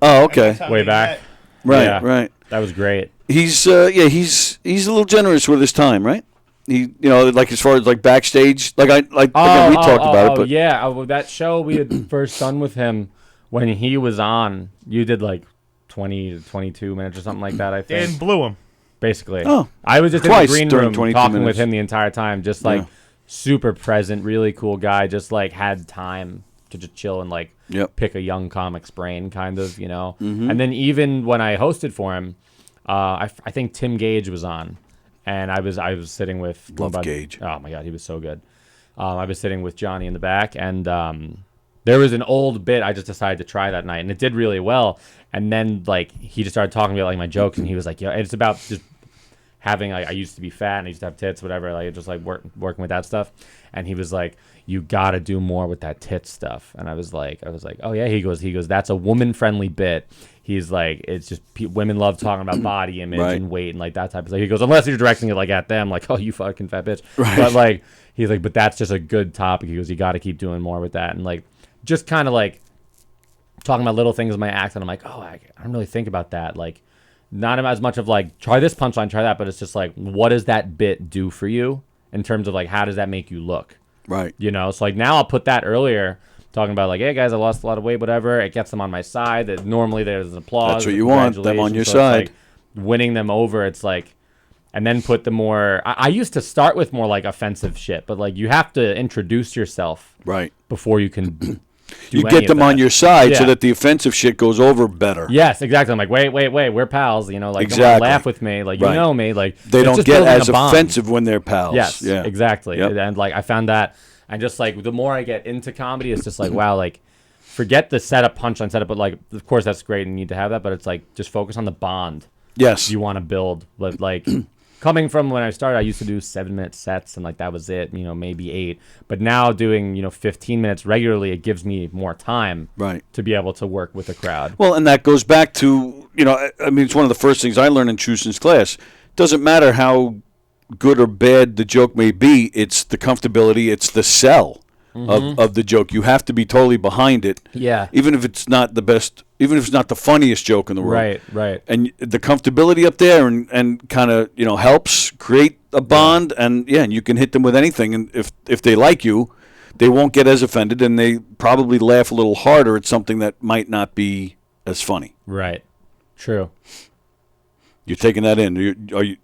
Oh, And okay. that's how Way they back. met. Right, Yeah. right. That was great. He's he's a little generous with his time, right? He, like as far as like backstage, again, we talked about it, but yeah. That show we had first done with him when he was on, you did like 20 to 22 minutes or something like that, I think. And blew him. Basically. Oh, I was just in twice the green during room 22 talking minutes. with him the entire time, just like Yeah. super present, really cool guy, just like had time to just chill and like Yep. pick a young comic's brain, kind of, Mm-hmm. And then even when I hosted for him, I think Tim Gage was on, and I was sitting with Love Gage. Oh my god, he was so good. I was sitting with Johnny in the back, and there was an old bit I just decided to try that night, and it did really well. And then like he just started talking about like my jokes, and he was like, "Yo, it's about just having like I used to be fat and I used to have tits, whatever. Like just like working with that stuff." And he was like, "You got to do more with that tit stuff." And I was like, "Oh yeah." He goes, "That's a woman friendly bit." He's like, "It's just women love talking about body image Right. and weight and like that type of stuff." He goes, "Unless you're directing it like at them, like, oh, you fucking fat bitch." Right. But like, he's like, "But that's just a good topic." He goes, "You got to keep doing more with that." And like, just kind of like talking about little things in my act, and I'm like, "Oh, I don't really think about that." Like, not as much of like, try this punchline, try that, but it's just like, what does that bit do for you in terms of like, how does that make you look? right. So like now I'll put that earlier, talking about like, hey guys, I lost a lot of weight, whatever. It gets them on my side. That normally there's applause. That's what you want, them on your congratulations. So side. it's like winning them over. It's like, and then put the more. I used to start with more like offensive shit, but like you have to introduce yourself Right. before you can. Do You any get of them on that. your side so Yeah. that the offensive shit goes over better. Yes, exactly. I'm like, wait, we're pals. Like, come on, Exactly. laugh with me. Like, you Right. know me. Like, They it's don't just get building as a bond. offensive when they're pals. Yes, Yeah. exactly. Yep. And like, I found that, and just like the more I get into comedy, it's just like, wow, like, forget the setup, punchline setup, but like, of course, that's great and you need to have that, but it's like, just focus on the bond Yes. you want to build. But like, coming from when I started, I used to do 7-minute sets, and like that was it. Maybe 8. But now doing 15 minutes regularly, it gives me more time. Right. To be able to work with a crowd. Well, and that goes back to, I mean, it's one of the first things I learned in Chuson's class. Doesn't matter how good or bad the joke may be, it's the comfortability, it's the sell of the joke. You have to be totally behind it. Yeah. Even if it's not the best, even if it's not the funniest joke in the world. Right. And the comfortability up there and kind of, helps create a bond. And you can hit them with anything. And if they like you, they won't get as offended, and they probably laugh a little harder at something that might not be as funny. Right. True. You're taking that in. Are you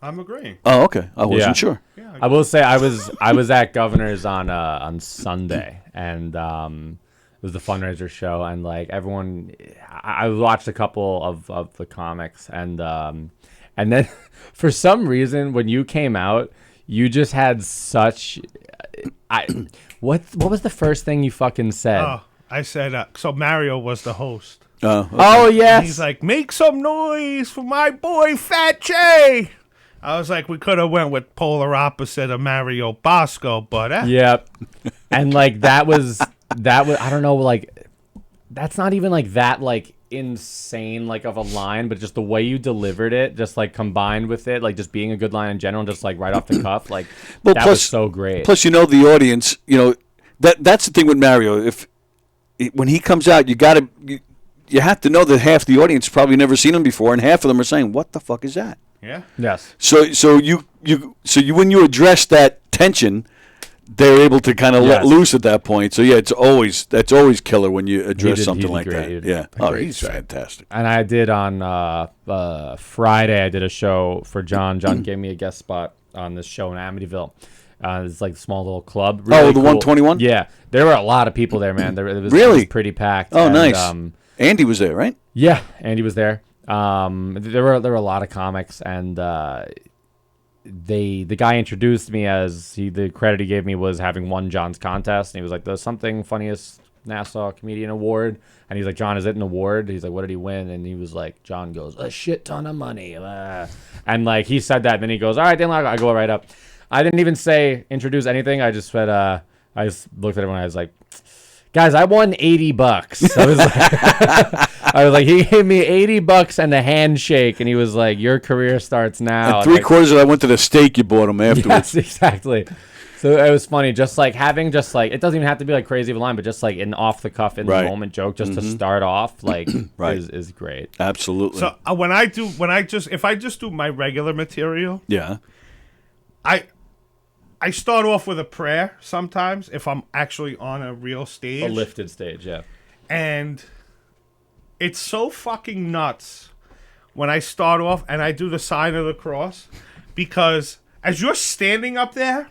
I'm agreeing. Oh, okay. I wasn't Yeah. sure. Yeah, I will say I was at Governor's on Sunday, and it was the fundraiser show, and like everyone, I watched a couple of the comics, and then for some reason when you came out, you just had such. What was the first thing you fucking said? Oh, I said so. Mario was the host. Okay. Oh And yes. he's like, make some noise for my boy Fat Jay. I was like, we could have went with polar opposite of Mario Bosco, but Yep. And like that was I don't know, like that's not even like that like insane like of a line, but just the way you delivered it, just like combined with it, like just being a good line in general, just like right off the cuff, like Well, that was so great. Plus, the audience, that's the thing with Mario. When he comes out, you have to know that half the audience probably never seen him before, and half of them are saying, "What the fuck is that?" yeah. Yes. So when you address that tension, they're able to kind of let Yes. loose at that point. So that's always killer when you address He something did like great. He that. did Yeah. a Oh, great he's set. fantastic. And I did on Friday, I did a show for John. John gave me a guest spot on this show in Amityville. It's like a small little club. Really the cool. 121? Yeah. There were a lot of people there, man. It was Really? pretty packed. Oh, And, nice. Andy was there, right? Yeah, Andy was there. There were a lot of comics, and the guy introduced me as the credit he gave me was having won John's contest, and he was like, "The something funniest Nassau comedian award," and he's like, "John, is it an award?" He's like, "What did he win?" And he was like, John goes, "A shit ton of money," and like he said that, and then he goes, "All right, then I go right up." I didn't even say introduce anything. I just said I just looked at everyone. I was like, "Guys, I won $80." I was like, I was like, he gave me $80 and a handshake, and he was like, "Your career starts now." And three-quarters of that went to the steak you bought him afterwards. Yes, exactly. So it was funny, just like having it doesn't even have to be like crazy of a line, but just like an off the cuff in the moment joke, just to start off, like is great. Absolutely. So if I just do my regular material, yeah, I start off with a prayer sometimes if I'm actually on a real stage, A lifted stage, yeah. and it's so fucking nuts when I start off and I do the sign of the cross, because as you're standing up there,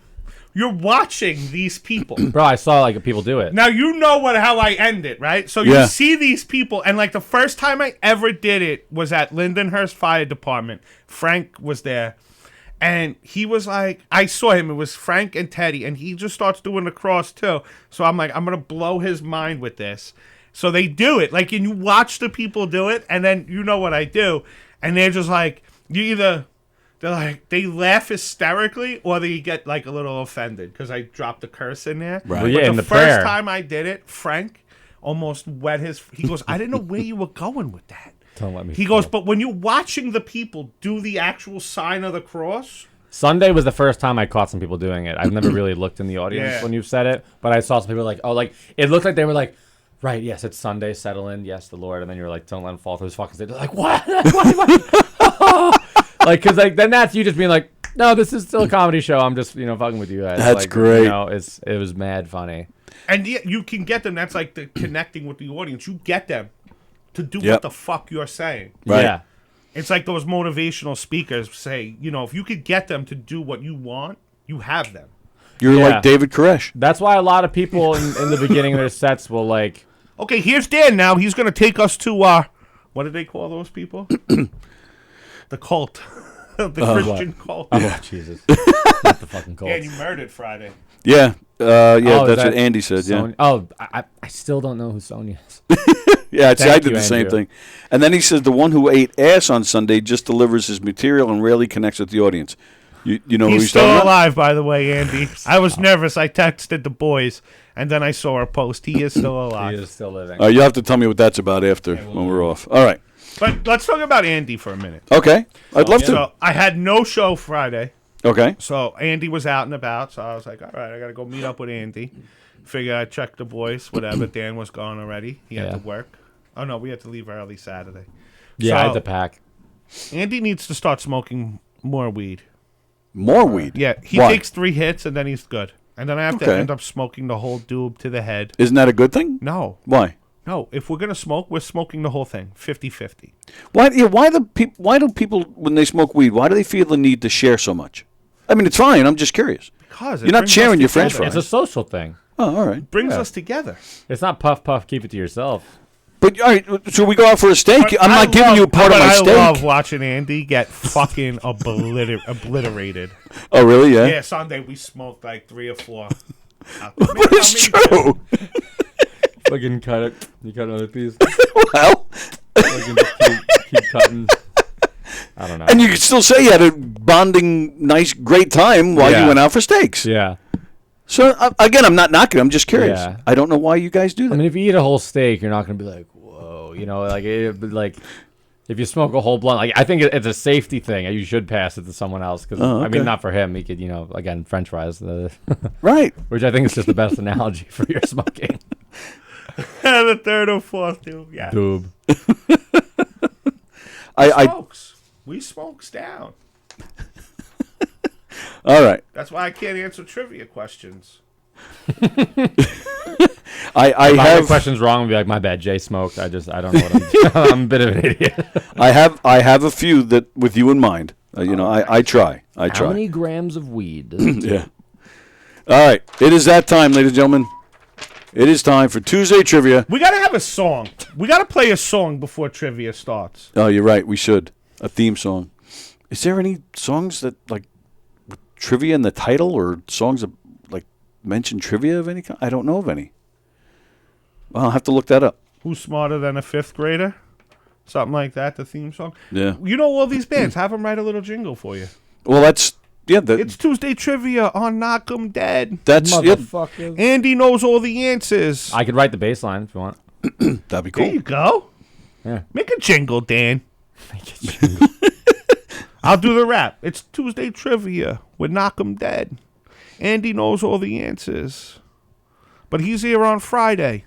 you're watching these people. Bro, I saw like people do it. Now you know how I end it, right? So you see these people, and like the first time I ever did it was at Lindenhurst Fire Department. Frank was there, and he was like, I saw him. It was Frank and Teddy, and he just starts doing the cross too. So I'm like, I'm gonna blow his mind with this. So they do it, like, and you watch the people do it, and then you know what I do, and they're just like, they laugh hysterically, or they get like a little offended because I dropped the curse in there. Right. Well, yeah, But in the the first prayer. time I did it, Frank almost wet his. He goes, I didn't know where you were going with that. Don't let me. He goes, but when you're watching the people do the actual sign of the cross, Sunday was the first time I caught some people doing it. I've never really looked in the audience Yeah. when you've said it, but I saw some people like, oh, like it looked like they were like, right, yes, it's Sunday, settle in, yes, the Lord, and then you're like, don't let him fall through his fucking stage. They're like, what? Like, because like then that's you just being like, no, this is still a comedy show. I'm just fucking with you guys. That's like, great. It was mad funny. and you can get them. That's like the connecting with the audience. You get them to do Yep. what the fuck you're saying. Right. Yeah. It's like those motivational speakers say, if you could get them to do what you want, you have them. You're Yeah. like David Koresh. That's why a lot of people in the beginning of their sets will like. Okay, here's Dan now. He's going to take us to, what do they call those people? The cult. The Christian cult. Oh Jesus! Not the fucking Colts. Dan, you murdered Friday. Yeah. Oh, is That's that what Andy said. Sonya? Oh, I still don't know who Sonya is. Yeah. I Thank did you, the same Andrew. thing. And then he says the one who ate ass on Sunday just delivers his material and rarely connects with the audience. You know who He's he's still talking about? alive, by the way, Andy. I was nervous. I texted the boys, and then I saw a post. He is still alive. He is still living. You'll have to tell me what that's about after when we're off. All right. But let's talk about Andy for a minute. Okay. I'd love to. So I had no show Friday. Okay. So Andy was out and about, so I was like, all right, I got to go meet up with Andy. Figured I'd check the boys, whatever. Dan was gone already. He had Yeah. to work. Oh, no, we had to leave early Saturday. Yeah, I So had to pack. Andy needs to start smoking more weed. More weed. Yeah, he Why? takes 3 hits, and then he's good. And then I have to Okay. end up smoking the whole doob to the head. Isn't that a good thing? No. Why? No, if we're going to smoke, we're smoking the whole thing, 50-50. Why do people when they smoke weed? Why do they feel the need to share so much? I mean, it's fine. I'm just curious. Because it You're not brings sharing us your French together. fries. It's a social thing. Oh, all right. Brings us together. It's not puff puff, keep it to yourself. But all right, so we go out for a steak. But I'm not giving you a part of my I steak. love watching Andy get fucking obliterated. Oh, really? Yeah. Yeah, Sunday we smoked like 3 or 4. But it's true. Fucking cut it. You cut another piece. Well, Fucking keep cutting. I don't know. and you could still say you had a bonding, nice, great time while you Yeah. went out for steaks. Yeah. So again, I'm not knocking. I'm just curious. Yeah. I don't know why you guys do that. I mean, if you eat a whole steak, you're not gonna be like, whoa, like if you smoke a whole blunt, like I think it's a safety thing. You should pass it to someone else because Oh, I okay. mean, not for him. He could, again, French fries, Right. which I think is just the best analogy for your smoking. The 3rd or 4th, dude. Yeah. Doob. I Smokes. We smokes down. all right. That's why I can't answer trivia questions. I If I have have questions wrong, I'll be like, my bad, Jay smoked. I don't know what I'm doing. I'm a bit of an idiot. I have a few that with you in mind. I try. I try. How many grams of weed? Yeah. All right. It is that time, ladies and gentlemen. It is time for Tuesday trivia. We got to have a song. We got to play a song before trivia starts. Oh, you're right. We should. A theme song. Is there any songs that like with trivia in the title or songs that like mention trivia of any kind? I don't know of any. Well, I'll have to look that up. Who's Smarter Than a 5th Grader? Something like that, the theme song. Yeah. You know all these bands. Have them write a little jingle for you. Well, that's It's Tuesday trivia on Knockem Dead. that's yeah, Motherfuckers. Andy knows all the answers. I could write the bass line if you want. that'd be There cool. you go. Yeah. Make a jingle, Dan. I'll do the rap. It's Tuesday Trivia with Knockem Dead. Andy knows all the answers. But he's here on Friday.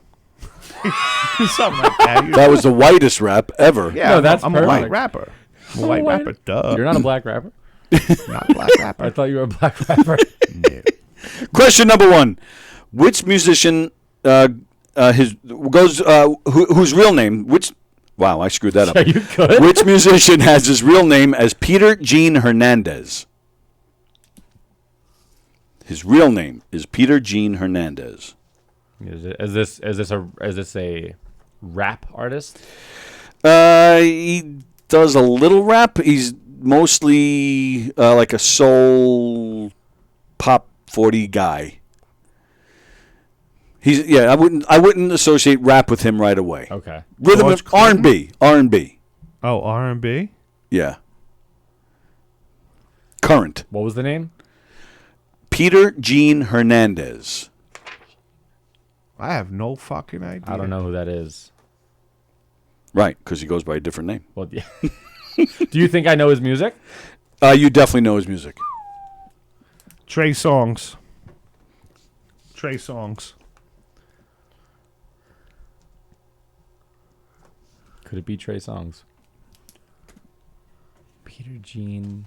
Something like that. That was the whitest rap ever. Yeah, No, that's I'm a white perfect. rapper. I'm a white rapper, duh. You're not a black rapper? Not a black rapper. I thought you were a black rapper. Question number 1. Which musician whose real name, wow, I screwed that up. Yeah, you could. Which musician has his real name as Peter Gene Hernandez? His real name is Peter Gene Hernandez. Is this a rap artist? He does a little rap. He's mostly like a soul pop 40 guy. I wouldn't associate rap with him right away. Okay. Rhythm George R&B. Oh, R&B? Yeah. Current. What was the name? Peter Gene Hernandez. I have no fucking idea. I don't know who that is. Right, because he goes by a different name. Well, yeah. Do you think I know his music? You definitely know his music. Trey Songz. Could it be Trey Songz? Peter Gene.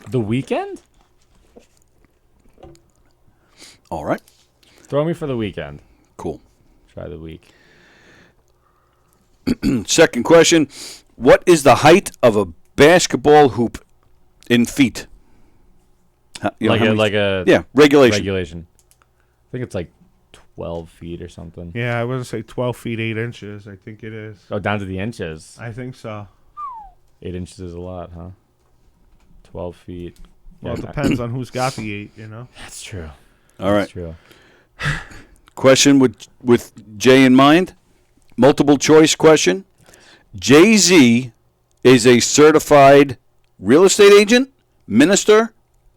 The Weeknd? All right. Throw me for The Weeknd. Cool. Try The Week. Second question. What is the height of a basketball hoop in feet? Yeah, regulation. I think it's like 12 feet or something. Yeah, I would say 12 feet, 8 inches. I think it is. Oh, down to the inches. I think so. 8 inches is a lot, huh? 12 feet. Well, it depends on who's got the 8, you know? That's true. All right. That's true. Question with Jay in mind. Multiple choice question. Jay-Z is a certified real estate agent, minister,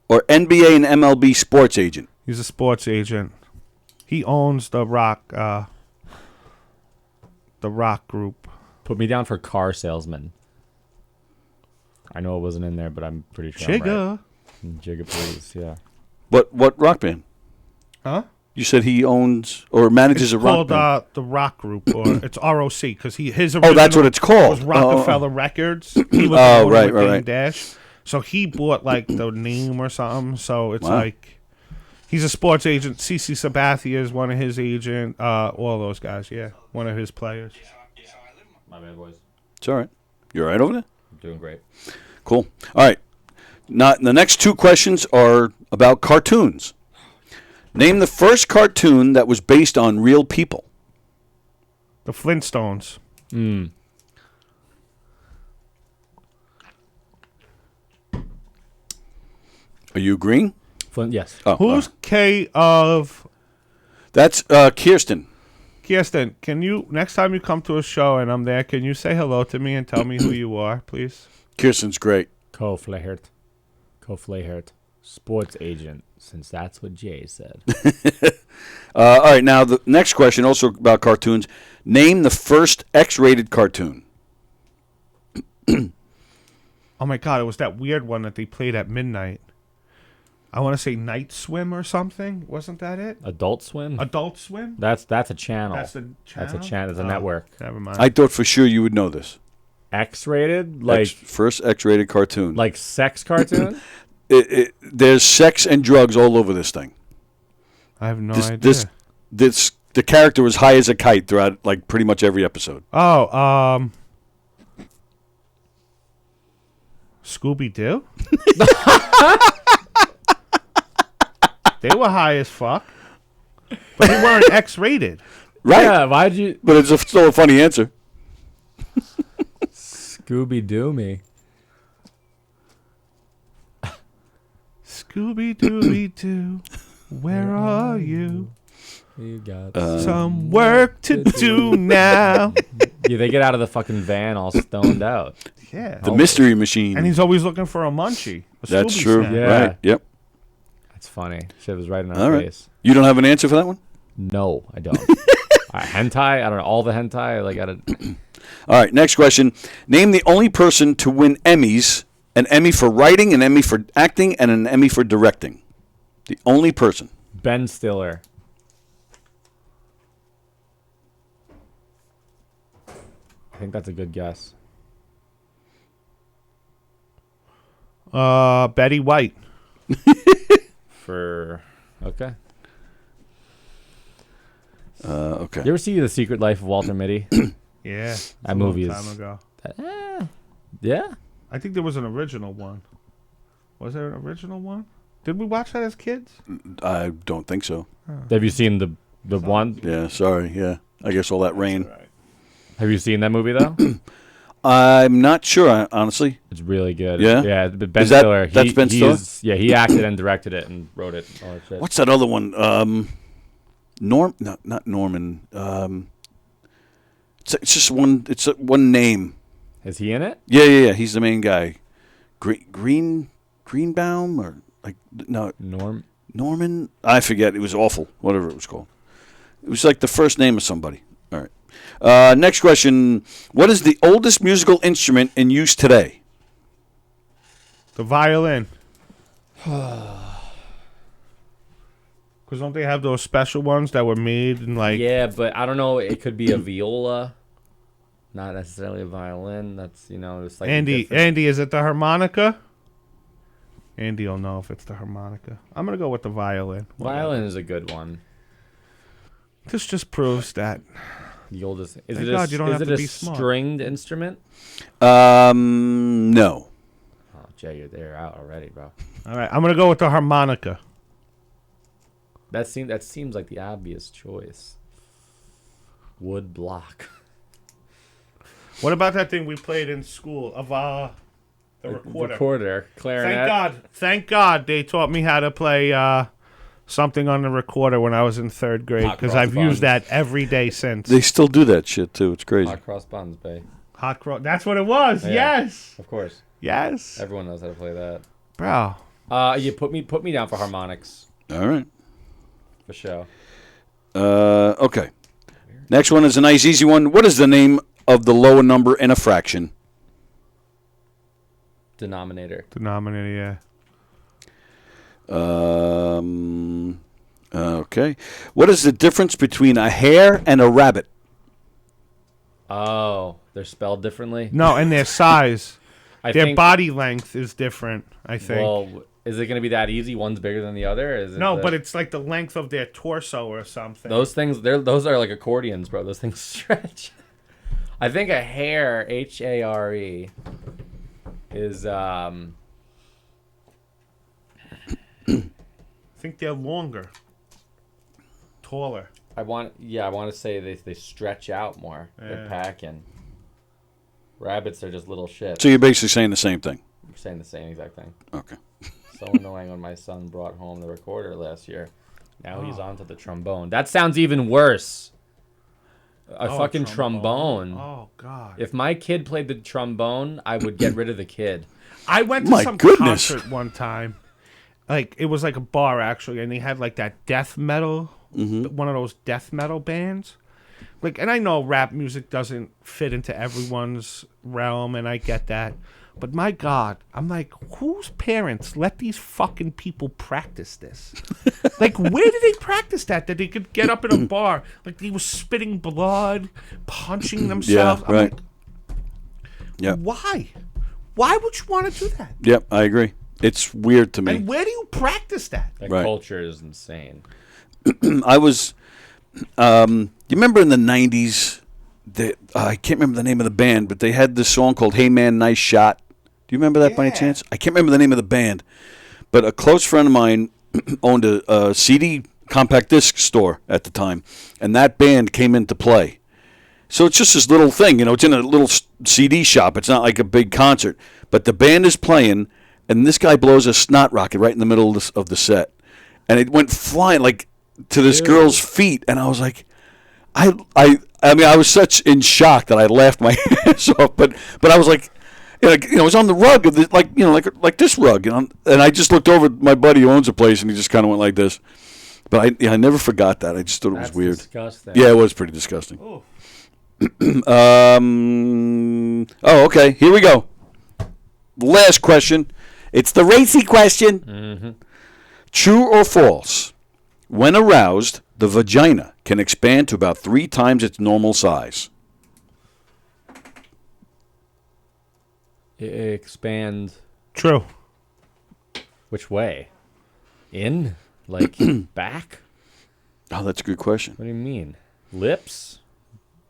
or NBA and MLB sports agent? He's a sports agent. He owns the Rock group. Put me down for car salesman. I know it wasn't in there, but I'm pretty sure Jigga. I'm right. Jigga, please, yeah. What rock band? Huh? You said he owns or manages a rock called band. the Rock Group, or it's ROC, because his Oh, that's what it's called. was Rockefeller Records. He was Oh, the right, owner with right. Dame Dash. So he bought like the name or something. So it's Wow. like he's a sports agent. CC Sabathia is one of his agent. All those guys, yeah, one of his players. My bad, boys. It's all right. You all right over there? I'm doing great. Cool. All right. Now, the next two questions are about cartoons. Name the first cartoon that was based on real people. The Flintstones. Are you agreeing? Flint, yes. Oh, Who's K of that's Kirsten. Kirsten? Can you next time you come to a show and I'm there, can you say hello to me and tell me who you are, please? Kirsten's great. Co-Flahert. Sports agent, since that's what Jay said. All right. Now the next question, also about cartoons. Name the first X-rated cartoon. Oh my God, it was that weird one that they played at midnight. I want to say Night Swim or something. Wasn't that it? Adult Swim? Adult Swim? That's a channel. That's the channel? That's a channel. That's a Oh, network. Never mind. I thought for sure you would know this. X-rated? Like First X-rated cartoon. like sex cartoon? There's sex and drugs all over this thing. I have no idea. The character was high as a kite throughout like pretty much every episode. Oh, Scooby-Doo? They were high as fuck. But they weren't X-rated. Right. Yeah, why'd you... But it's still a funny answer. Scooby-Doo me. Scooby-Dooby-Doo, where are you? You got Some work to do now. Yeah, they get out of the fucking van all stoned out. Yeah. The mystery machine. And he's always looking for a munchie. That's Scooby true. snack. Yeah. Right. Yep. That's funny. Shit was right in All our right. face. You don't have an answer for that one? No, I don't. Hentai? I don't know. All the hentai? Like, I don't... All right, next question. Name the only person to win Emmys, an Emmy for writing, an Emmy for acting, and an Emmy for directing. The only person. Ben Stiller. I think that's a good guess. Betty White. Okay. Okay. You ever see The Secret Life of Walter Mitty? Yeah. That movie is... Time ago. Yeah. I think there was an original one. Was there an original one? Did we watch that as kids? I don't think so. Have you seen the one? Yeah, sorry. Yeah. I guess all that rain. Right. Have you seen that movie, though? I'm not sure, honestly. It's really good. Yeah? Yeah, Ben Is that- Stiller. that's Ben Stiller? Yeah, he acted and directed it and wrote it. All that shit. What's that other one? No, not Norman. It's just one. It's one name. Is he in it? Yeah. He's the main guy. Greenbaum or like no Norman. I forget. It was awful. Whatever it was called. It was like the first name of somebody. All right. Next question. What is the oldest musical instrument in use today? The violin. Because don't they have those special ones that were made in like... Yeah, but I don't know. It could be a viola, not necessarily a violin. That's, it's like... Andy, is it the harmonica? Andy will know if it's the harmonica. I'm going to go with the violin. Violin is a good one. This just proves that... The oldest... Is Thank it God you don't have to a be smart. stringed instrument? No. Oh, Jay, you're out already, bro. All right, I'm going to go with the harmonica. That seems like the obvious choice. Wood block. What about that thing we played in school of the recorder? Clarinet. Thank God they taught me how to play something on the recorder when I was in 3rd grade, because I've used that every day since. They still do that shit too. It's crazy. Hot cross buns, babe. Hot cross. That's what it was. Yeah. Yes. Of course. Yes. Everyone knows how to play that. Bro. You put me down for harmonics. All right. For sure. Okay. Next one is a nice, easy one. What is the name of the lower number in a fraction? Denominator. Yeah. Okay. What is the difference between a hare and a rabbit? Oh, they're spelled differently? No, and their size. I their think, body length is different, I think. Well, is it going to be that easy? One's bigger than the other? But it's like the length of their torso or something. Those things, those are like accordions, bro. Those things stretch. I think a hare, Hare, is I think they're longer, taller. I want to say they stretch out more. Yeah. They're packing. Rabbits are just little shit. So you're basically saying the same thing. You're saying the same exact thing. Okay. So annoying when my son brought home the recorder last year. Now he's on to the trombone. That sounds even worse. A fucking trombone. Oh, God. If my kid played the trombone, I would get rid of the kid. I went to some concert one time. Like, it was like a bar, actually, and they had like that death metal, one of those death metal bands. Like, and I know rap music doesn't fit into everyone's realm, and I get that. But my God, I'm like, whose parents let these fucking people practice this? Like, where did they practice that they could get up in a bar? Like, they were spitting blood, punching themselves. Yeah, right. Like, why? Why would you want to do that? Yep, I agree. It's weird to me. And where do you practice that? That culture is insane. I was, you remember in the 90s, I can't remember the name of the band, but they had this song called Hey Man, Nice Shot. Do you remember that by any chance? I can't remember the name of the band, but a close friend of mine owned a CD compact disc store at the time, and that band came into play. So it's just this little thing, it's in a little CD shop. It's not like a big concert, but the band is playing, and this guy blows a snot rocket right in the middle of the set, and it went flying like to this girl's feet, and I was like, I mean, I was such in shock that I laughed my ass off, but I was like, it was on the rug of the like this rug, and I just looked over at my buddy who owns the place, and he just kind of went like this, But I never forgot that. I just thought it was weird. Disgusting. Yeah, it was pretty disgusting. Oh. Okay. Here we go. Last question. It's the racy question. Mm-hmm. True or false? When aroused, the vagina can expand to about 3 times its normal size. Expand. True. Which way? In? Like back? Oh, that's a good question. What do you mean? Lips?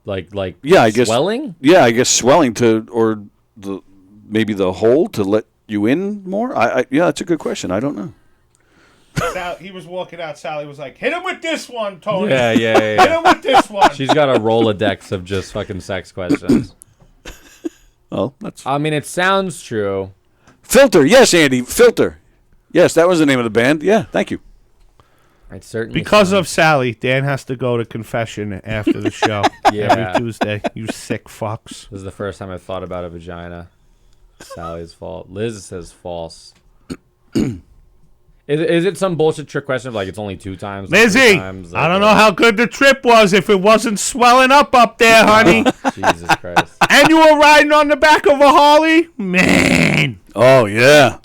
Like Yeah, I guess swelling? Yeah, I guess swelling or maybe the hole to let you in more. Yeah, that's a good question. I don't know. He was walking out. Sally was like, "Hit him with this one, Tony. Yeah. Hit him with this one." She's got a Rolodex of just fucking sex questions. Oh, that's. I mean, it sounds true. Filter, yes, Andy. Filter, yes, that was the name of the band. Yeah, thank you. It certainly Because sounds. of Sally, Dan has to go to confession after the show Yeah. every Tuesday. You sick fucks. This is the first time I've thought about a vagina. Sally's fault. Liz says false. Is it some bullshit trick question of like it's only 2 times? Like 3 Lizzie, times, I don't know how good the trip was if it wasn't swelling up there, honey. Jesus Christ. And you were riding on the back of a Harley? Man. Oh yeah,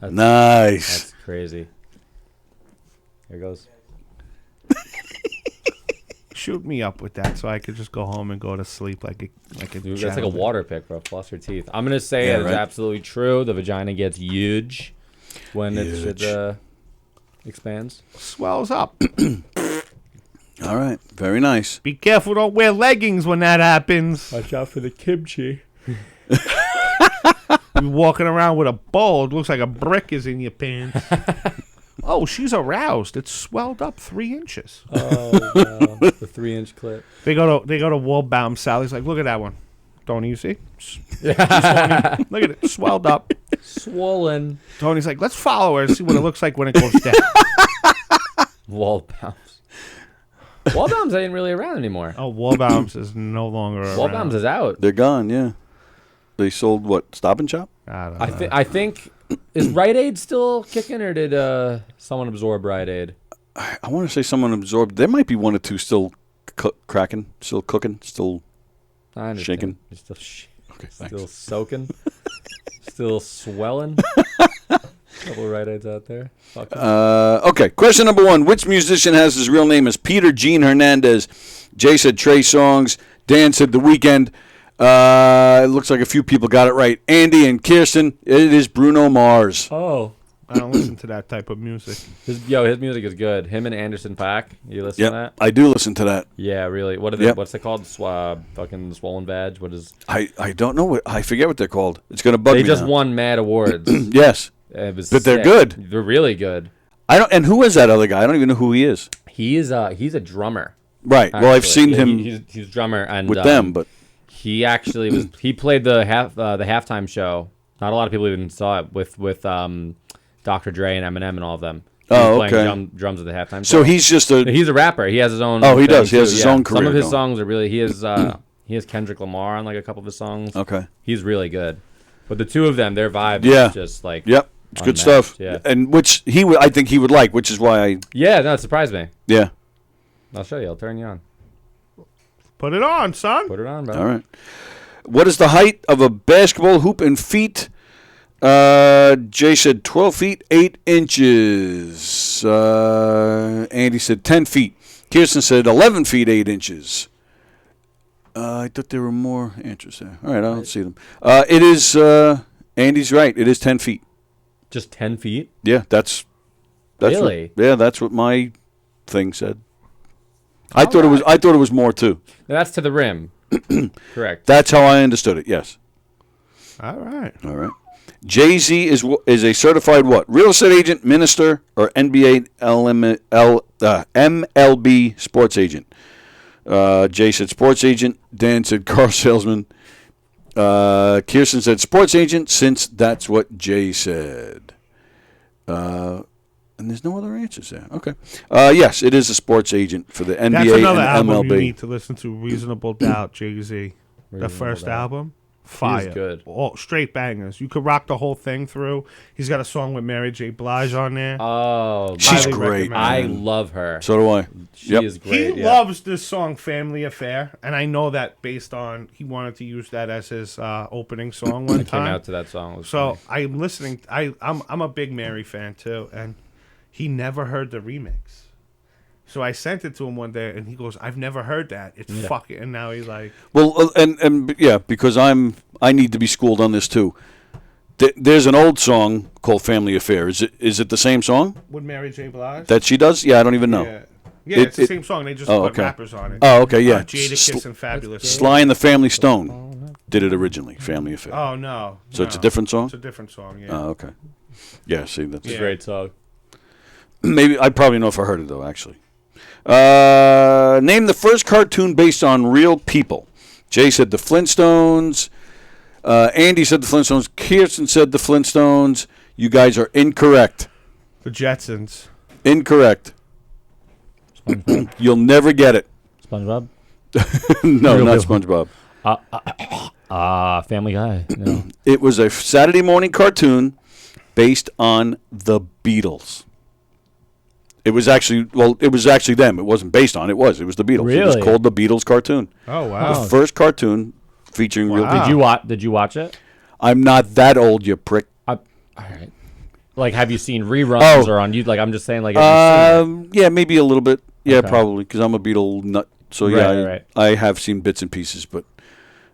nice. That's crazy. Here goes. Shoot me up with that so I could just go home and go to sleep like a Dude, that's like a gentleman. water pick, bro. Floss your teeth. I'm gonna say Yeah, it's right. absolutely true. The vagina gets huge when it expands. Swells up. All right, very nice. Be careful, don't wear leggings when that happens. Watch out for the kimchi. You're walking around with a bowl. It looks like a brick is in your pants. Oh, she's aroused. It's swelled up 3 inches. Oh, wow. The 3-inch clip. They go to Wallbaum. Sally's like, look at that one. Tony, you see? Look at it, swelled up. Swollen. Tony's like, let's follow her and see what it looks like when it goes down. Wallbaums. Wallbaums ain't really around anymore. Oh, Wallbaum's is no longer around. Wallbaums is out. They're gone. Yeah, they sold what? Stop and Shop. I don't know. I think is Rite Aid still kicking, or did someone absorb Rite Aid? I want to say someone absorbed. There might be 1 or 2 still cracking, still cooking, still I understand. shaking. You're still Okay, still thanks. soaking, still swelling. Couple Rite Aids out there. Fuck 'em. Okay, question number 1. Which musician has his real name as Peter Gene Hernandez? Jay said Trey Songz. Dan said The Weeknd. It looks like a few people got it right. Andy and Kirsten, it is Bruno Mars. Oh, I don't listen to that type of music. his music is good. Him and Anderson .Paak. You listen to Yep, that? I do listen to that. Yeah, really. What are they? Yep. What's it called? Fucking Swollen Badge. What is? I don't know what I forget what they're called. It's gonna bug They me just now. won mad awards. Yes, It was but they're sick. good. They're really good. I don't. And who is that other guy? I don't even know who he is. He's a drummer. Right. Well, I've actually. seen Yeah, him He's a drummer and with them, but he actually was. He played the halftime show. Not a lot of people even saw it with Dr. Dre and Eminem and all of them. He Oh, was okay. playing drums at the halftime show. so he's just a. He's a rapper. He has his own. Oh, he thing, does. He has too, his yeah. own Some of career his going. songs are really. He has Kendrick Lamar on like a couple of his songs. Okay. He's really good. But the two of them, their vibe Yeah. is just like. Yep. It's good unmatched, stuff. Yeah. And which I think he would like, which is why I. Yeah. No, it surprised me. Yeah. I'll show you. I'll turn you on. Put it on, son. Put it on, bro. All right. What is the height of a basketball hoop in feet? Jay said 12 feet, 8 inches. Andy said 10 feet. Kirsten said 11 feet, 8 inches. I thought there were more answers there. All right, I don't see them. It is, Andy's right. It is 10 feet. Just 10 feet. Yeah, that's Really? that's what my thing said. I thought it was more too. No, that's to the rim. Correct. That's how I understood it. Yes. All right. All right. Jay-Z is a certified what? Real estate agent, minister, or NBA MLB sports agent? Jay said sports agent. Dan said car salesman. Kirsten said sports agent, since that's what Jay said. And there's no other answers there. Okay. Yes, it is a sports agent for the NBA That's another and album MLB. you need to listen to. Reasonable Doubt, Jay-Z. The Reasonable first Doubt. album. Fire. good. All straight bangers. You could rock the whole thing through. He's got a song with Mary J. Blige on there. Oh, She's Highly great. recommend. I love her. So do I. She Yep. is great. He yeah. loves this song "Family Affair," and I know that based on he wanted to use that as his opening song one I came time. out to that song. It was So funny. I'm listening. I'm a big Mary fan too, and he never heard the remix. So I sent it to him one day, and he goes, "I've never heard that. It's fucking." And now he's like, Well, and yeah, because I need to be schooled on this too. There's an old song called "Family Affair." Is it the same song "With Mary J. Blige." that she does? Yeah, I don't even know. Yeah, it's the same song. They just put okay. rappers on it. Oh, okay, yeah. Jadakiss and Fabulous. Sly and the Family Stone did it originally. "Family Affair." Oh no. So it's a different song? It's a different song. Yeah. Oh, okay. Yeah, see, that's It's a great song. maybe I probably know if I heard it though. Actually, name the first cartoon based on real people. Jay said the Flintstones. Andy said the Flintstones. Kirsten said the Flintstones. You guys are incorrect. The Jetsons. Incorrect. You'll never get it. SpongeBob. No, Real not people. SpongeBob. Family Guy. No. It was a Saturday morning cartoon based on the Beatles. It was actually them. It wasn't based on. It was the Beatles. It was Really? called the Beatles cartoon. Oh wow. The first cartoon featuring real people. Did you watch it? I'm not that old, you prick. All right. Like, have you seen reruns or on YouTube? Like, I'm just saying, like, have you seen it? Yeah, maybe a little bit. Yeah, Okay. probably because I'm a Beatle nut. So Right. I have seen bits and pieces, but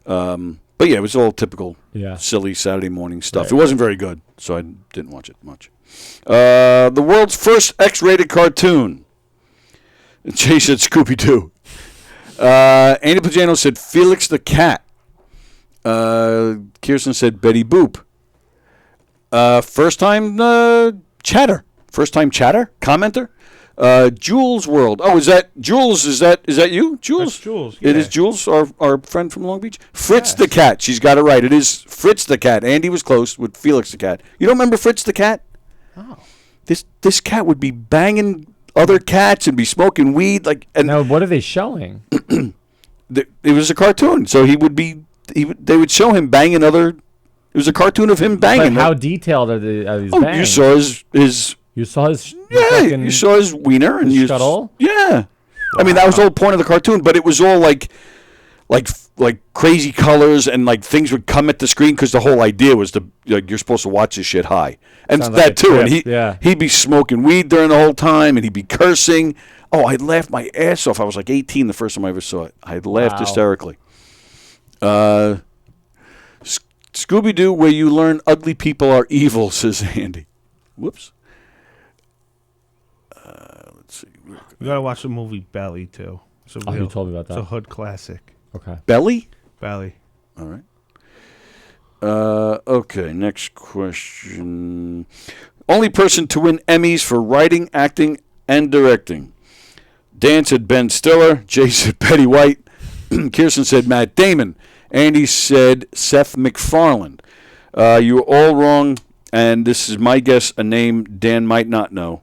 yeah, it was all typical, silly Saturday morning stuff. Right. It wasn't very good, so I didn't watch it much. The world's first X-rated cartoon. Jay said Scooby Doo. Andy Pagano said Felix the Cat. Kirsten said Betty Boop. First time chatter. First time chatter commenter. Jules World. Oh, is that Jules? Is that you, Jules? That's Jules. It is Jules, our friend from Long Beach. Fritz the Cat. She's got it right. It is Fritz the Cat. Andy was close with Felix the Cat. You don't remember Fritz the Cat? Oh. This cat would be banging other cats and be smoking weed Now, what are they showing? It was a cartoon, so they would show him banging other. It was a cartoon of him banging. But how detailed are these bangs? You saw his. You saw his. Yeah, you saw his wiener and his scuttle? Yeah, I mean that was the whole point of the cartoon, but it was all like crazy colors and like things would come at the screen because the whole idea was you're supposed to watch this shit high, and Sounds that like a too. trip, And he'd be smoking weed during the whole time, and he'd be cursing. Oh, I laughed my ass off. I was like 18 the first time I ever saw it. I laughed hysterically. Scooby Doo, where you learn ugly people are evil, says Andy. Whoops. Let's see. You gotta watch the movie Belly too. You told me about It's that. a hood classic. Okay. Belly? Belly. All right. Okay, next question. Only person to win Emmys for writing, acting, and directing. Dan said Ben Stiller. Jay said Betty White. Kirsten said Matt Damon. Andy said Seth MacFarlane. You were all wrong, and this is my guess, a name Dan might not know.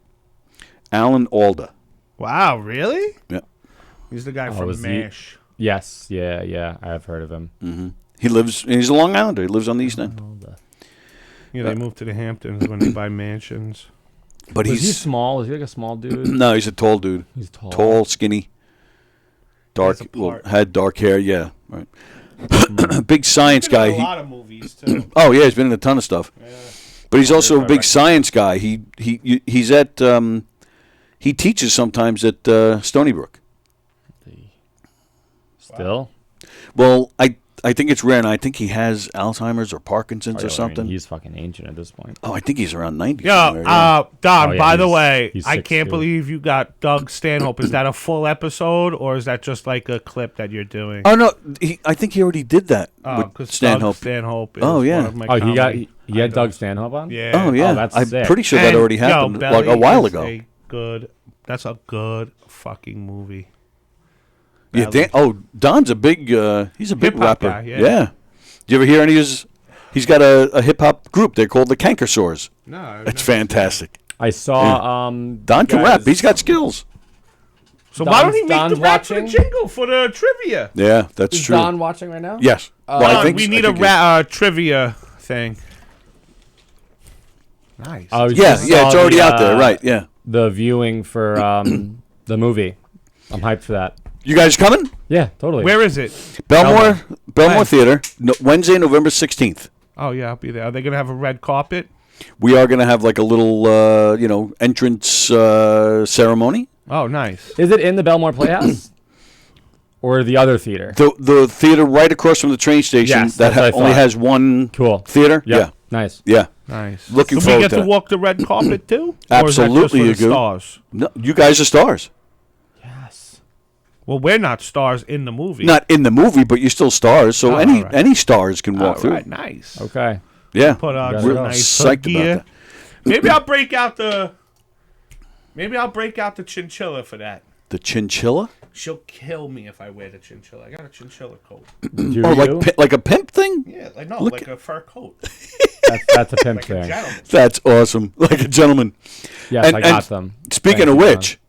Alan Alda. Wow, really? Yeah. He's the guy from MASH. Yes, yeah, I've heard of him. Mm-hmm. He's a Long Islander. He lives on the East End. Yeah, they moved to the Hamptons when they buy mansions. But Is he small? Is he like a small dude? No, he's a tall dude. He's tall. Tall, skinny. Dark, had dark hair. Yeah, right. Big science He's been guy. in a lot of movies too. Oh yeah, he's been in a ton of stuff. Yeah. But he's also a big science guy. He's at he teaches sometimes at Stony Brook. Still? Well, I think it's rare, and I think he has Alzheimer's or Parkinson's or something. He's fucking ancient at this point. Oh, I think he's around 90. Yo, somewhere, yeah. Don, by the way, he's I 6'2". can't believe you got Doug Stanhope. Is that a full episode, or is that just like a clip that you're doing? Oh, no, I think he already did that Oh, with because Stanhope. Doug Stanhope is Oh, yeah. one of my He had Doug Stanhope on? Yeah. Oh, yeah. that's I'm sick. pretty sure that already happened like a while ago. That's a good fucking movie. Yeah, Don's a big, he's a big Hip-hop rapper. guy, yeah. Do you ever hear any of his, he's got a hip-hop group. They're called the Cankersaurs. No. It's fantastic. I saw, Don can rap. He's got skills. So why don't he make Don's the rap for the watching? jingle for the trivia? Yeah, that's Is true. Don watching right now? Yes. Well, I think we I need think a trivia thing. Nice. Oh, Yeah, just yeah, it's saw already the, out there, right? Yeah. The viewing for the movie. I'm hyped for that. You guys coming? Yeah, totally. Where is it? Belmore When? Theater, Wednesday, November 16th. Oh yeah, I'll be there. Are they gonna have a red carpet? We are going to have like a little, entrance ceremony. Oh, nice. Is it in the Belmore Playhouse? Or the other theater? The theater right across from the train station Yes, that that's what I only thought. has one Cool. theater. Yep. Yeah, Nice. yeah. Nice. Looking Do we forward get to to that. walk the red carpet too? Absolutely, Or you is that just for the do. stars? No, you guys are stars. Yes. Well, we're not stars in the movie. Not in the movie, but you're still stars. So Oh, any all right. any stars can walk All through. right, nice. Okay. Yeah, Put on We're some we're nice psyched gear. about that. Maybe I'll break out the. Maybe I'll break out the chinchilla for that. The chinchilla? She'll kill me if I wear the chinchilla. I got a chinchilla coat. Do Oh, you? like a pimp thing? Yeah, Look like a fur coat, That's a pimp like a thing. gentleman. That's awesome. Like a gentleman. Yes, And- I got and them. Speaking Thank of you, which,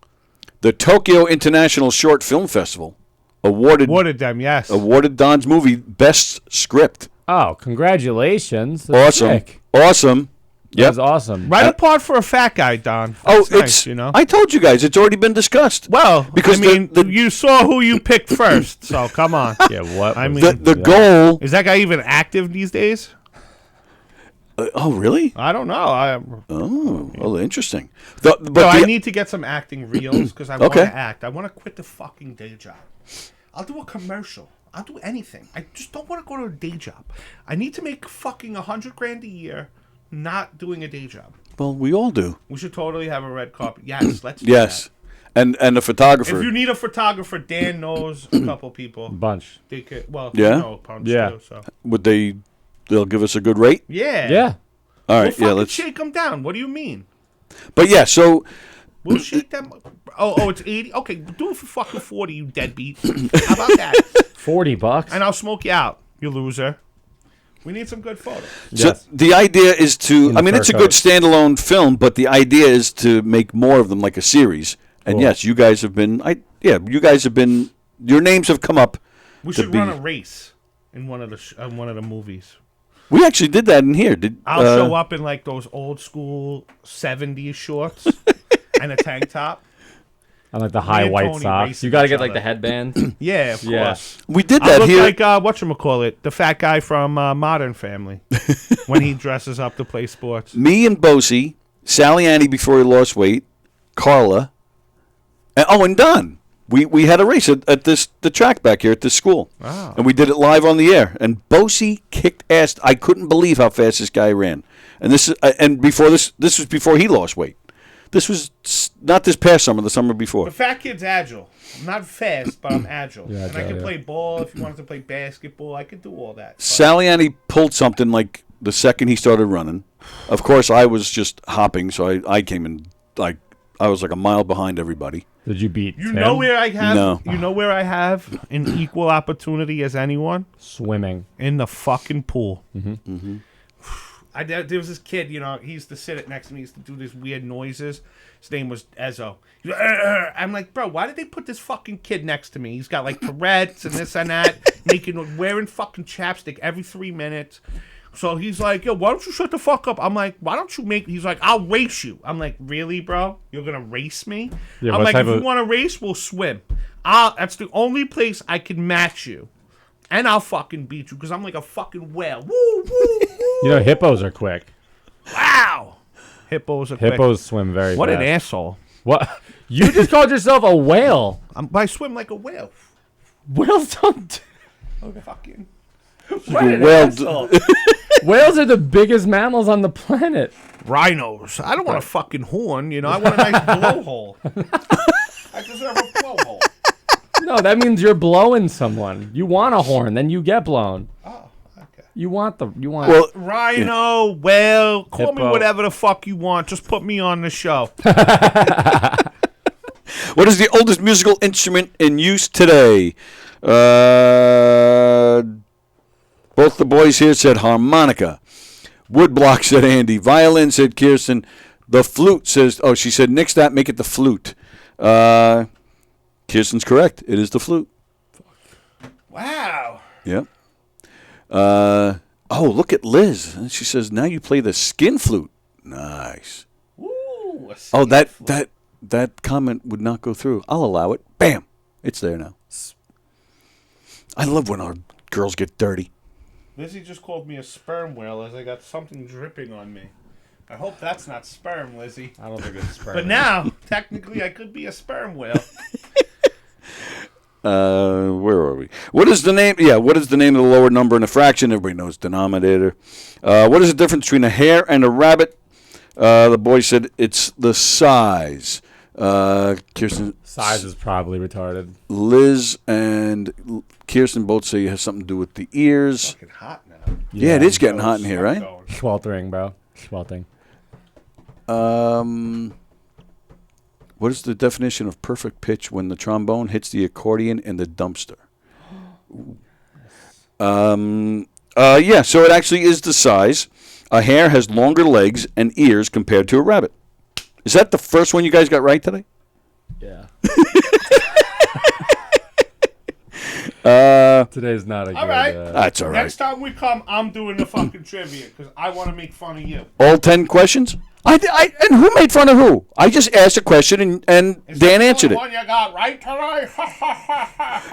the Tokyo International Short Film Festival awarded Awarded them, yes. Don's movie Best Script. Oh, congratulations. That's Awesome. sick. Awesome. That was awesome. Right apart for a fat guy, Don. Oh, That's nice, it's you know. I told you guys it's already been discussed. Well, because I mean, the you saw who you picked first, so come on. Yeah, what? I was mean, the goal. Is that guy even active these days? Oh, really? I don't know. Oh, well, interesting. I need to get some acting reels because I want Okay. to act. I want to quit the fucking day job. I'll do a commercial. I'll do anything. I just don't want to go to a day job. I need to make fucking $100,000 a year, not doing a day job. Well, we all do. We should totally have a red carpet. Yes, let's do Yes, and a that. photographer. If you need a photographer, Dan knows a couple people. Bunch. They could, well, Yeah? you know a bunch Yeah. too, so. Would they'll give us a good rate? Yeah. Yeah. All We'll right, yeah, fucking let's. shake them down. What do you mean? But yeah, so We'll shake them. Oh, it's 80. Okay, do it for fucking 40, you deadbeat. How about that? $40. And I'll smoke you out, you loser. We need some good photos. Yes. the idea is to. In I the mean, fur it's a coat. good standalone film, but the idea is to make more of them, like a series. And Cool. yes, you guys have been. You guys have been. Your names have come up. We to should be- run a race in one of the movies. We actually did that in here. I'll show up in like those old school 70s shorts and a tank top. I like the high and white Tony socks. racing You got to each get like other. the headband. Yeah, of Yeah. course. We did I that look here. like whatchamacallit, the fat guy from Modern Family when he dresses up to play sports. Me and Bosie, Sally Annie before he lost weight, Carla, and Don. We had a race at the track back here at this school, Wow. and we did it live on the air. And Bosie kicked ass. I couldn't believe how fast this guy ran. And this is before this was before he lost weight. This was not this past summer, the summer before. The fat kid's agile. I'm not fast, but I'm agile. Yeah, and I can yeah. play ball. If you wanted to play basketball, I could do all that. But Sally Annie pulled something like the second he started running. Of course, I was just hopping, so I came in like I was like a mile behind everybody. Did you beat you Tim? know where I have No. you know where I have an equal opportunity as anyone? Swimming. In the fucking pool. Mm-hmm. There was this kid, he used to sit it next to me, he used to do these weird noises. His name was Ezzo. He was, I'm like, bro, why did they put this fucking kid next to me? He's got like Tourette's and this and that, wearing fucking chapstick every 3 minutes. So he's like, yo, why don't you shut the fuck up? I'm like, why don't you he's like, I'll race you. I'm like, really, bro? You're gonna race me? Yeah, I'm what like, type if you of- want to race, we'll swim. That's the only place I can match you. And I'll fucking beat you because I'm like a fucking whale. Woo, woo, woo. You know, hippos are quick. Wow. Hippos are quick. Hippos swim very What fast. an asshole. What? You just called yourself a whale. I swim like a whale. Whales don't. Fucking. What an Well, asshole. Whales are the biggest mammals on the planet. Rhinos. I don't want a fucking horn, I want a nice blowhole. I deserve a blowhole. No, that means you're blowing someone. You want a horn, then you get blown. Oh, okay. You want. well, Rhino, whale, call me Hippo. whatever the fuck you want. Just put me on the show. what is the oldest musical instrument in use today? Both the boys here said harmonica. Woodblock said Andy. Violin said Kirsten. The flute says, she said, nix that, make it the flute. Kirsten's correct. It is the flute. Wow. Yep. Look at Liz. And she says, now you play the skin flute. Nice. Ooh, That comment would not go through. I'll allow it. Bam. It's there now. I love when our girls get dirty. Lizzie just called me a sperm whale as I got something dripping on me. I hope that's not sperm, Lizzie. I don't think it's sperm. But now, technically, I could be a sperm whale. Where are we? What is the name? Yeah, what is the name of the lower number in a fraction? Everybody knows denominator. What is the difference between a hare and a rabbit? The boy said it's the size. Kirsten. Size is probably retarded. Liz and Kirsten both say it has something to do with the ears. Fucking hot now. Yeah, it is getting hot in here, right? Sweltering, bro. Sweltering. What is the definition of perfect pitch when the trombone hits the accordion in the dumpster? So it actually is the size. A hare has longer legs and ears compared to a rabbit. Is that the first one you guys got right today? Yeah. Today's not a All good... right. That's all right. Next time we come, I'm doing the fucking trivia because I want to make fun of you. All 10 questions? And who made fun of who? I just asked a question and Is Dan that answered the it. one you got right today?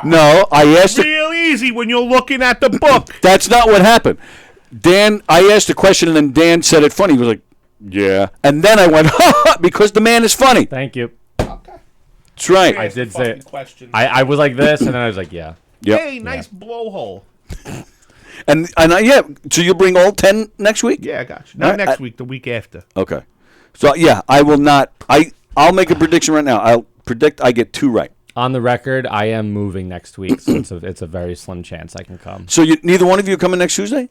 No, I asked it. Real easy when you're looking at the book. That's not what happened. I asked a question and then Dan said it funny. He was like, yeah. And then I went, because the man is funny. Thank you. Okay. That's right. I did say it. Question. I was like this, and then I was like, yeah. Yep. Hey, nice blowhole. So you'll bring all 10 next week? Yeah, I got you. Not next week, the week after. Okay. So, yeah, I will not. I'll make a prediction right now. I'll predict I get 2 right. On the record, I am moving next week, so it's a very slim chance I can come. So neither one of you are coming next Tuesday?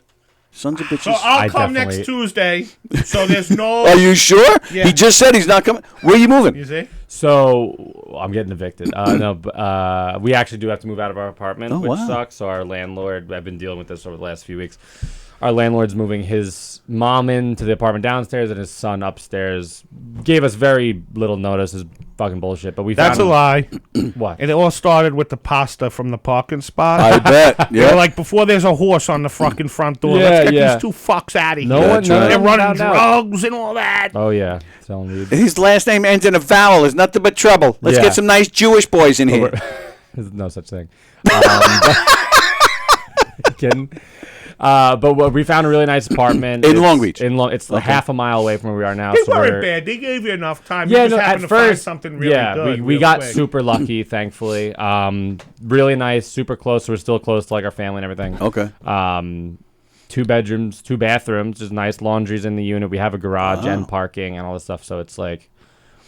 Sons of bitches. So I'll come next Tuesday. So there's no... Are you sure? Yeah. He just said he's not coming. Where are you moving? You see? So I'm getting evicted. We actually do have to move out of our apartment, which sucks. So our landlord, I've been dealing with this over the last few weeks. Our landlord's moving his mom into the apartment downstairs and his son upstairs. Gave us very little notice. Is fucking bullshit. But That's a lie. What? And it all started with the pasta from the parking spot. I bet. They're like, before there's a horse on the fucking front door, let's get these 2 fucks out of here. They're running drugs and all that. Oh, yeah. Selling weed. His last name ends in a vowel. It's nothing but trouble. Let's get some nice Jewish boys in here. There's no such thing. Kidding. But we found a really nice apartment in Long Beach. It's half a mile away from where we are now. They weren't bad. They gave you enough time. Yeah, you just happened to find something really good. We got super lucky, thankfully. Really nice, super close. So we're still close to like our family and everything. Okay. 2 bedrooms, 2 bathrooms. Just nice laundries in the unit. We have a garage and parking and all this stuff. So it's like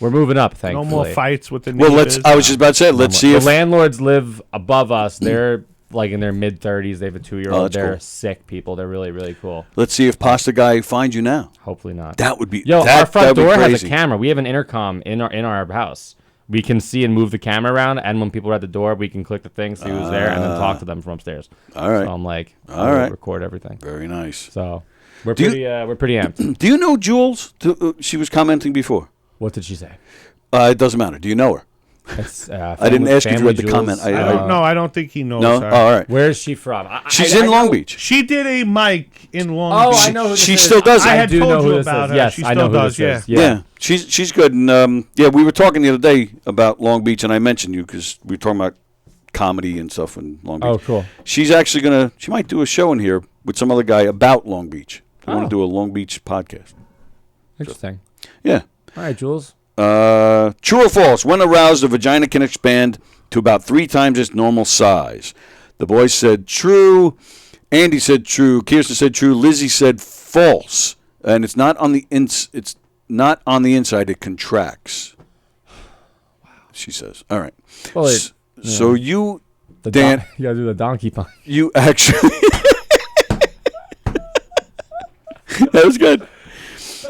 we're moving up. Thankfully. No more fights with the neighbors. Well, I was just about to say. Let's see if the landlords live above us. They're like in their mid-30s. They have a 2-year-old. They're sick people. They're really, really cool. Let's see if Pasta Guy finds you now. Hopefully not. That would be. Our front door has a camera. We have an intercom in our house. We can see and move the camera around, and when people are at the door, we can click the thing, see who's there, and then talk to them from upstairs. All right. So I'm like, record everything. Very nice. So we're pretty amped. Do you know Jules? She was commenting before. What did she say? It doesn't matter. Do you know her? I didn't ask you if you read the comment. I don't know. I don't think he knows her. her. Oh, all right. Where is she from? She's in Long Beach. She did a mic in Long Beach. Oh, I know who this she is. still does it. I had told you about her. Yes, she I know still who does, this is. Yeah. She's good. And we were talking the other day about Long Beach, and I mentioned you because we were talking about comedy and stuff in Long Beach. Oh, cool. She's actually she might do a show in here with some other guy about Long Beach. I want to do a Long Beach podcast. Interesting. Yeah. All right, Jules. True or false? When aroused, the vagina can expand to about 3 times its normal size. The boys said true. Andy said true. Kirsten said true. Lizzie said false. And it's not on the it's not on the inside. It contracts. Wow. She says. All right. Well, so you, Dan, you gotta do the donkey punch. You actually. That was good.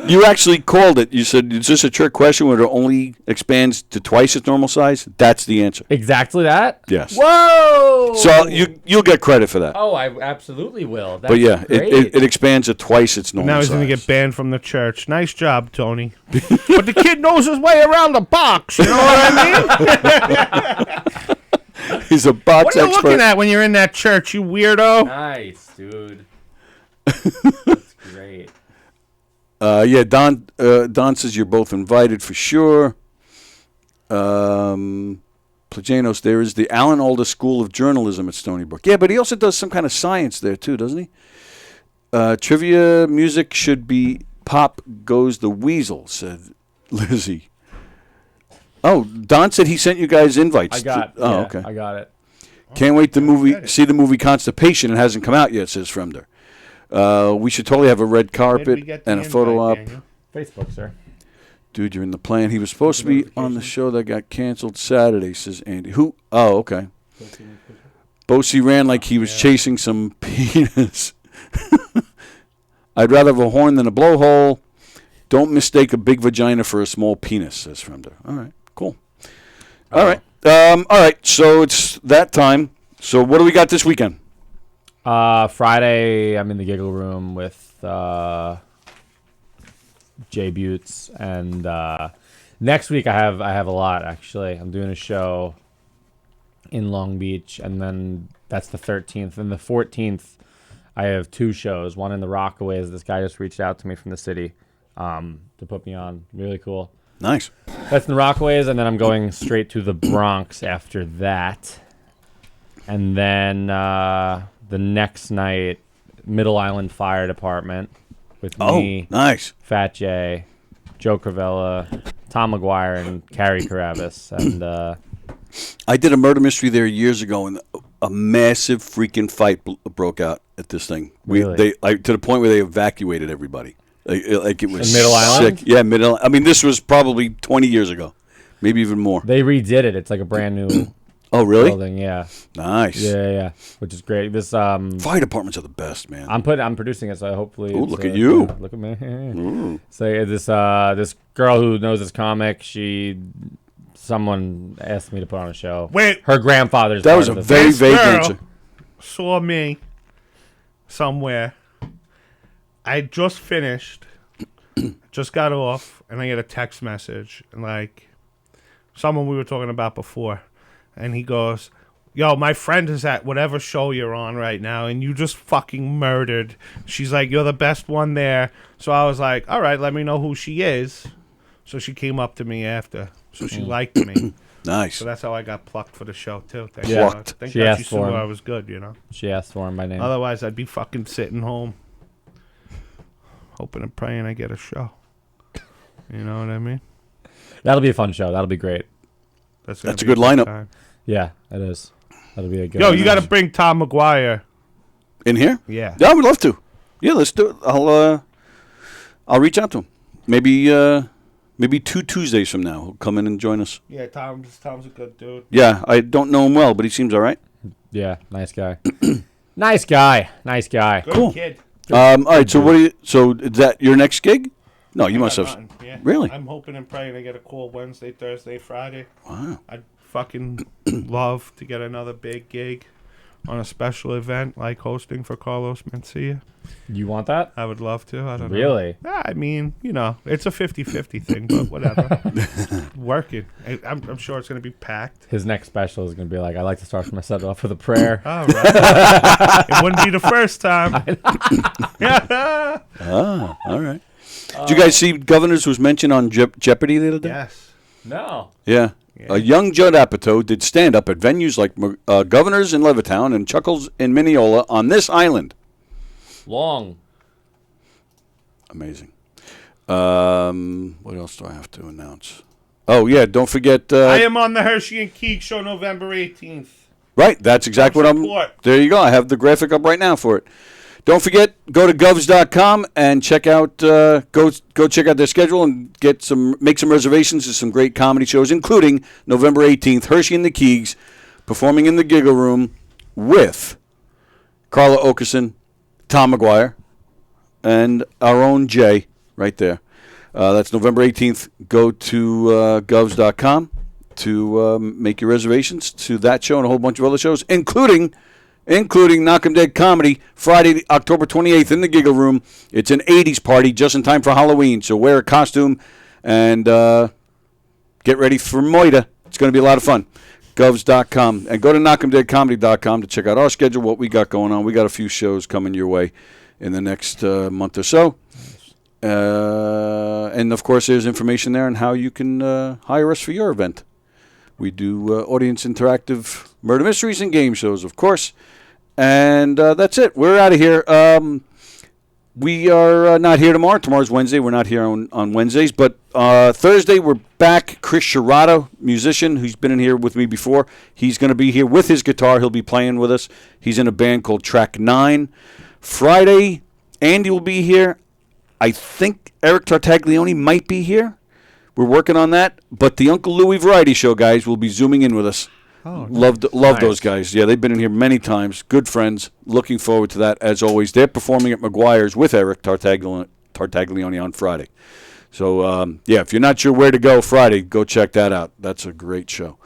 You actually called it. You said, is this a trick question where it only expands to twice its normal size? That's the answer. Exactly that? Yes. Whoa! So you'll get credit for that. Oh, I absolutely will. That's But yeah, great. it expands to twice its normal Now size. he's going to get banned from the church. Nice job, Tony. But the kid knows his way around the box. You know what I mean? He's a box What are you expert. looking at when you're in that church, you weirdo? Nice, dude. That's great. Yeah, Don says you're both invited for sure. Plagianos, there is the Alan Alda School of Journalism at Stony Brook. Yeah, but he also does some kind of science there too, doesn't he? Trivia music should be Pop Goes the Weasel, said Lizzie. Oh, Don said he sent you guys invites. Okay. I got it. Can't wait to see the movie Constipation. It hasn't come out yet, says Fremder. We should totally have a red carpet and a photo op. Facebook, sir. Dude, you're in the plan. He was supposed to be on the show that got canceled Saturday, says Andy. Who? Oh, okay. Bosey ran like he was chasing some penis. I'd rather have a horn than a blowhole. Don't mistake a big vagina for a small penis, says Fremder. All right, cool. All right. All right, so it's that time. So what do we got this weekend? Friday, I'm in the Giggle Room with Jay Butts, and next week I have a lot actually. I'm doing a show in Long Beach, and then that's the 13th, and the 14th I have two shows. One in the Rockaways. This guy just reached out to me from the city to put me on. Really cool. Nice. That's in the Rockaways, and then I'm going straight to the Bronx after that, and then the next night, Middle Island Fire Department with me, nice. Fat Jay, Joe Cravella, Tom McGuire, and Carrie Carabas. And I did a murder mystery there years ago, and a massive freaking fight broke out at this thing. Really? To the point where they evacuated everybody. Like it was in Middle Island? Sick. Yeah, Middle. I mean, this was probably 20 years ago, maybe even more. They redid it. It's like a brand new. Oh, really? Building, yeah. Nice. Yeah, which is great. This fire departments are the best, man. I'm producing it, so hopefully. Ooh, look at you! Look at me. So this girl who knows this comic, someone asked me to put on a show. Wait, her grandfather's. That was a very vague answer. Saw me somewhere. I just finished, just got off, and I get a text message, and like someone we were talking about before. And he goes, yo, my friend is at whatever show you're on right now, and you just fucking murdered. She's like, you're the best one there. So I was like, all right, let me know who she is. So she came up to me after. So she liked me. Nice. So that's how I got plucked for the show, too. Thank Plucked. Thank She God asked she for saw him. I was good, you know. She asked for him by name. Otherwise, I'd be fucking sitting home, hoping and praying I get a show. You know what I mean? That'll be a fun show. That'll be great. That's a good lineup. time. Yeah, it is. That'll be a good. Yo, you got to bring Tom McGuire in here. Yeah. Yeah, I would love to. Yeah, let's do it. I'll reach out to him. Maybe 2 Tuesdays from now, he'll come in and join us. Yeah, Tom's a good dude. Yeah, I don't know him well, but he seems all right. Yeah, nice guy. Nice guy. Good Cool. kid. All right. So what do you? So is that your next gig? No, you I must got have. nothing. Yeah. Really? I'm hoping and praying I get a call Wednesday, Thursday, Friday. Wow. I'd fucking love to get another big gig on a special event like hosting for Carlos Mencia. You want that? I would love to. I don't know. Really? I mean, you know, it's a 50-50 thing, but whatever. Working. I'm sure it's going to be packed. His next special is going to be like, I like to start my set off with a prayer. All right. It wouldn't be the first time. All right. Did you guys see Governors was mentioned on Jeopardy the other day? Yes. No. Yeah. A young Judd Apatow did stand-up at venues like Governors in Levittown and Chuckles in Mineola on this island. Long. Amazing. What else do I have to announce? Oh, yeah, don't forget... I am on the Hershey and Keek show November 18th. Right, that's exactly what I'm... There you go. I have the graphic up right now for it. Don't forget, go to govs.com and check out go check out their schedule and make some reservations to some great comedy shows, including November 18th, Hershey and the Keegs performing in the Giggle Room with Carla Okerson, Tom McGuire, and our own Jay right there. That's November 18th. Go to govs.com to make your reservations to that show and a whole bunch of other shows, including Knockem Dead Comedy, Friday, October 28th in the Giggle Room. It's an 80s party just in time for Halloween, so wear a costume and get ready for Moida. It's going to be a lot of fun. Govs.com. And go to knockemdeadcomedy.com to check out our schedule, what we got going on. We got a few shows coming your way in the next month or so. And, of course, there's information there on how you can hire us for your event. We do audience interactive murder mysteries and game shows, of course. And that's it. We're out of here. We are not here tomorrow. Tomorrow's Wednesday. We're not here on Wednesdays. But Thursday, we're back. Chris Sherrato, musician, who's been in here with me before. He's going to be here with his guitar. He'll be playing with us. He's in a band called Track 9. Friday, Andy will be here. I think Eric Tartaglione might be here. We're working on that. But the Uncle Louie Variety Show guys will be zooming in with us. Oh, Love nice. those guys. Yeah, they've been in here many times. Good friends. Looking forward to that, as always. They're performing at McGuire's with Eric Tartaglione on Friday. So, if you're not sure where to go Friday, go check that out. That's a great show.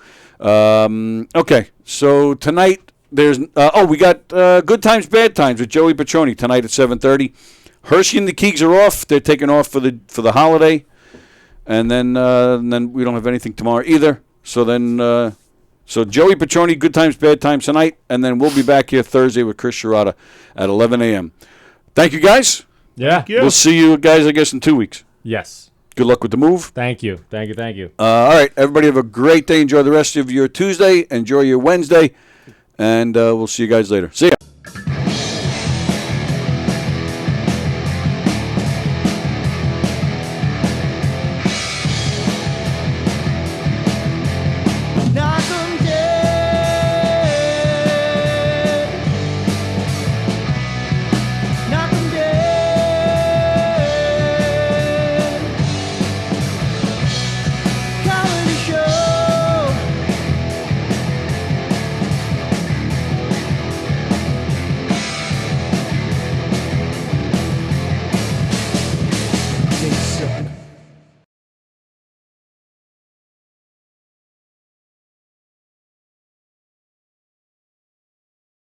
Okay, so tonight there's we got Good Times, Bad Times with Joey Petroni tonight at 7:30. Hershey and the Keegs are off. They're taking off for the holiday, and then we don't have anything tomorrow either. So then. So Joey Petroni, Good Times, Bad Times tonight, and then we'll be back here Thursday with Chris Sherrato at 11 a.m. Thank you, guys. Yeah. We'll see you guys, I guess, in 2 weeks. Yes. Good luck with the move. Thank you. All right, everybody have a great day. Enjoy the rest of your Tuesday. Enjoy your Wednesday, and we'll see you guys later. See ya.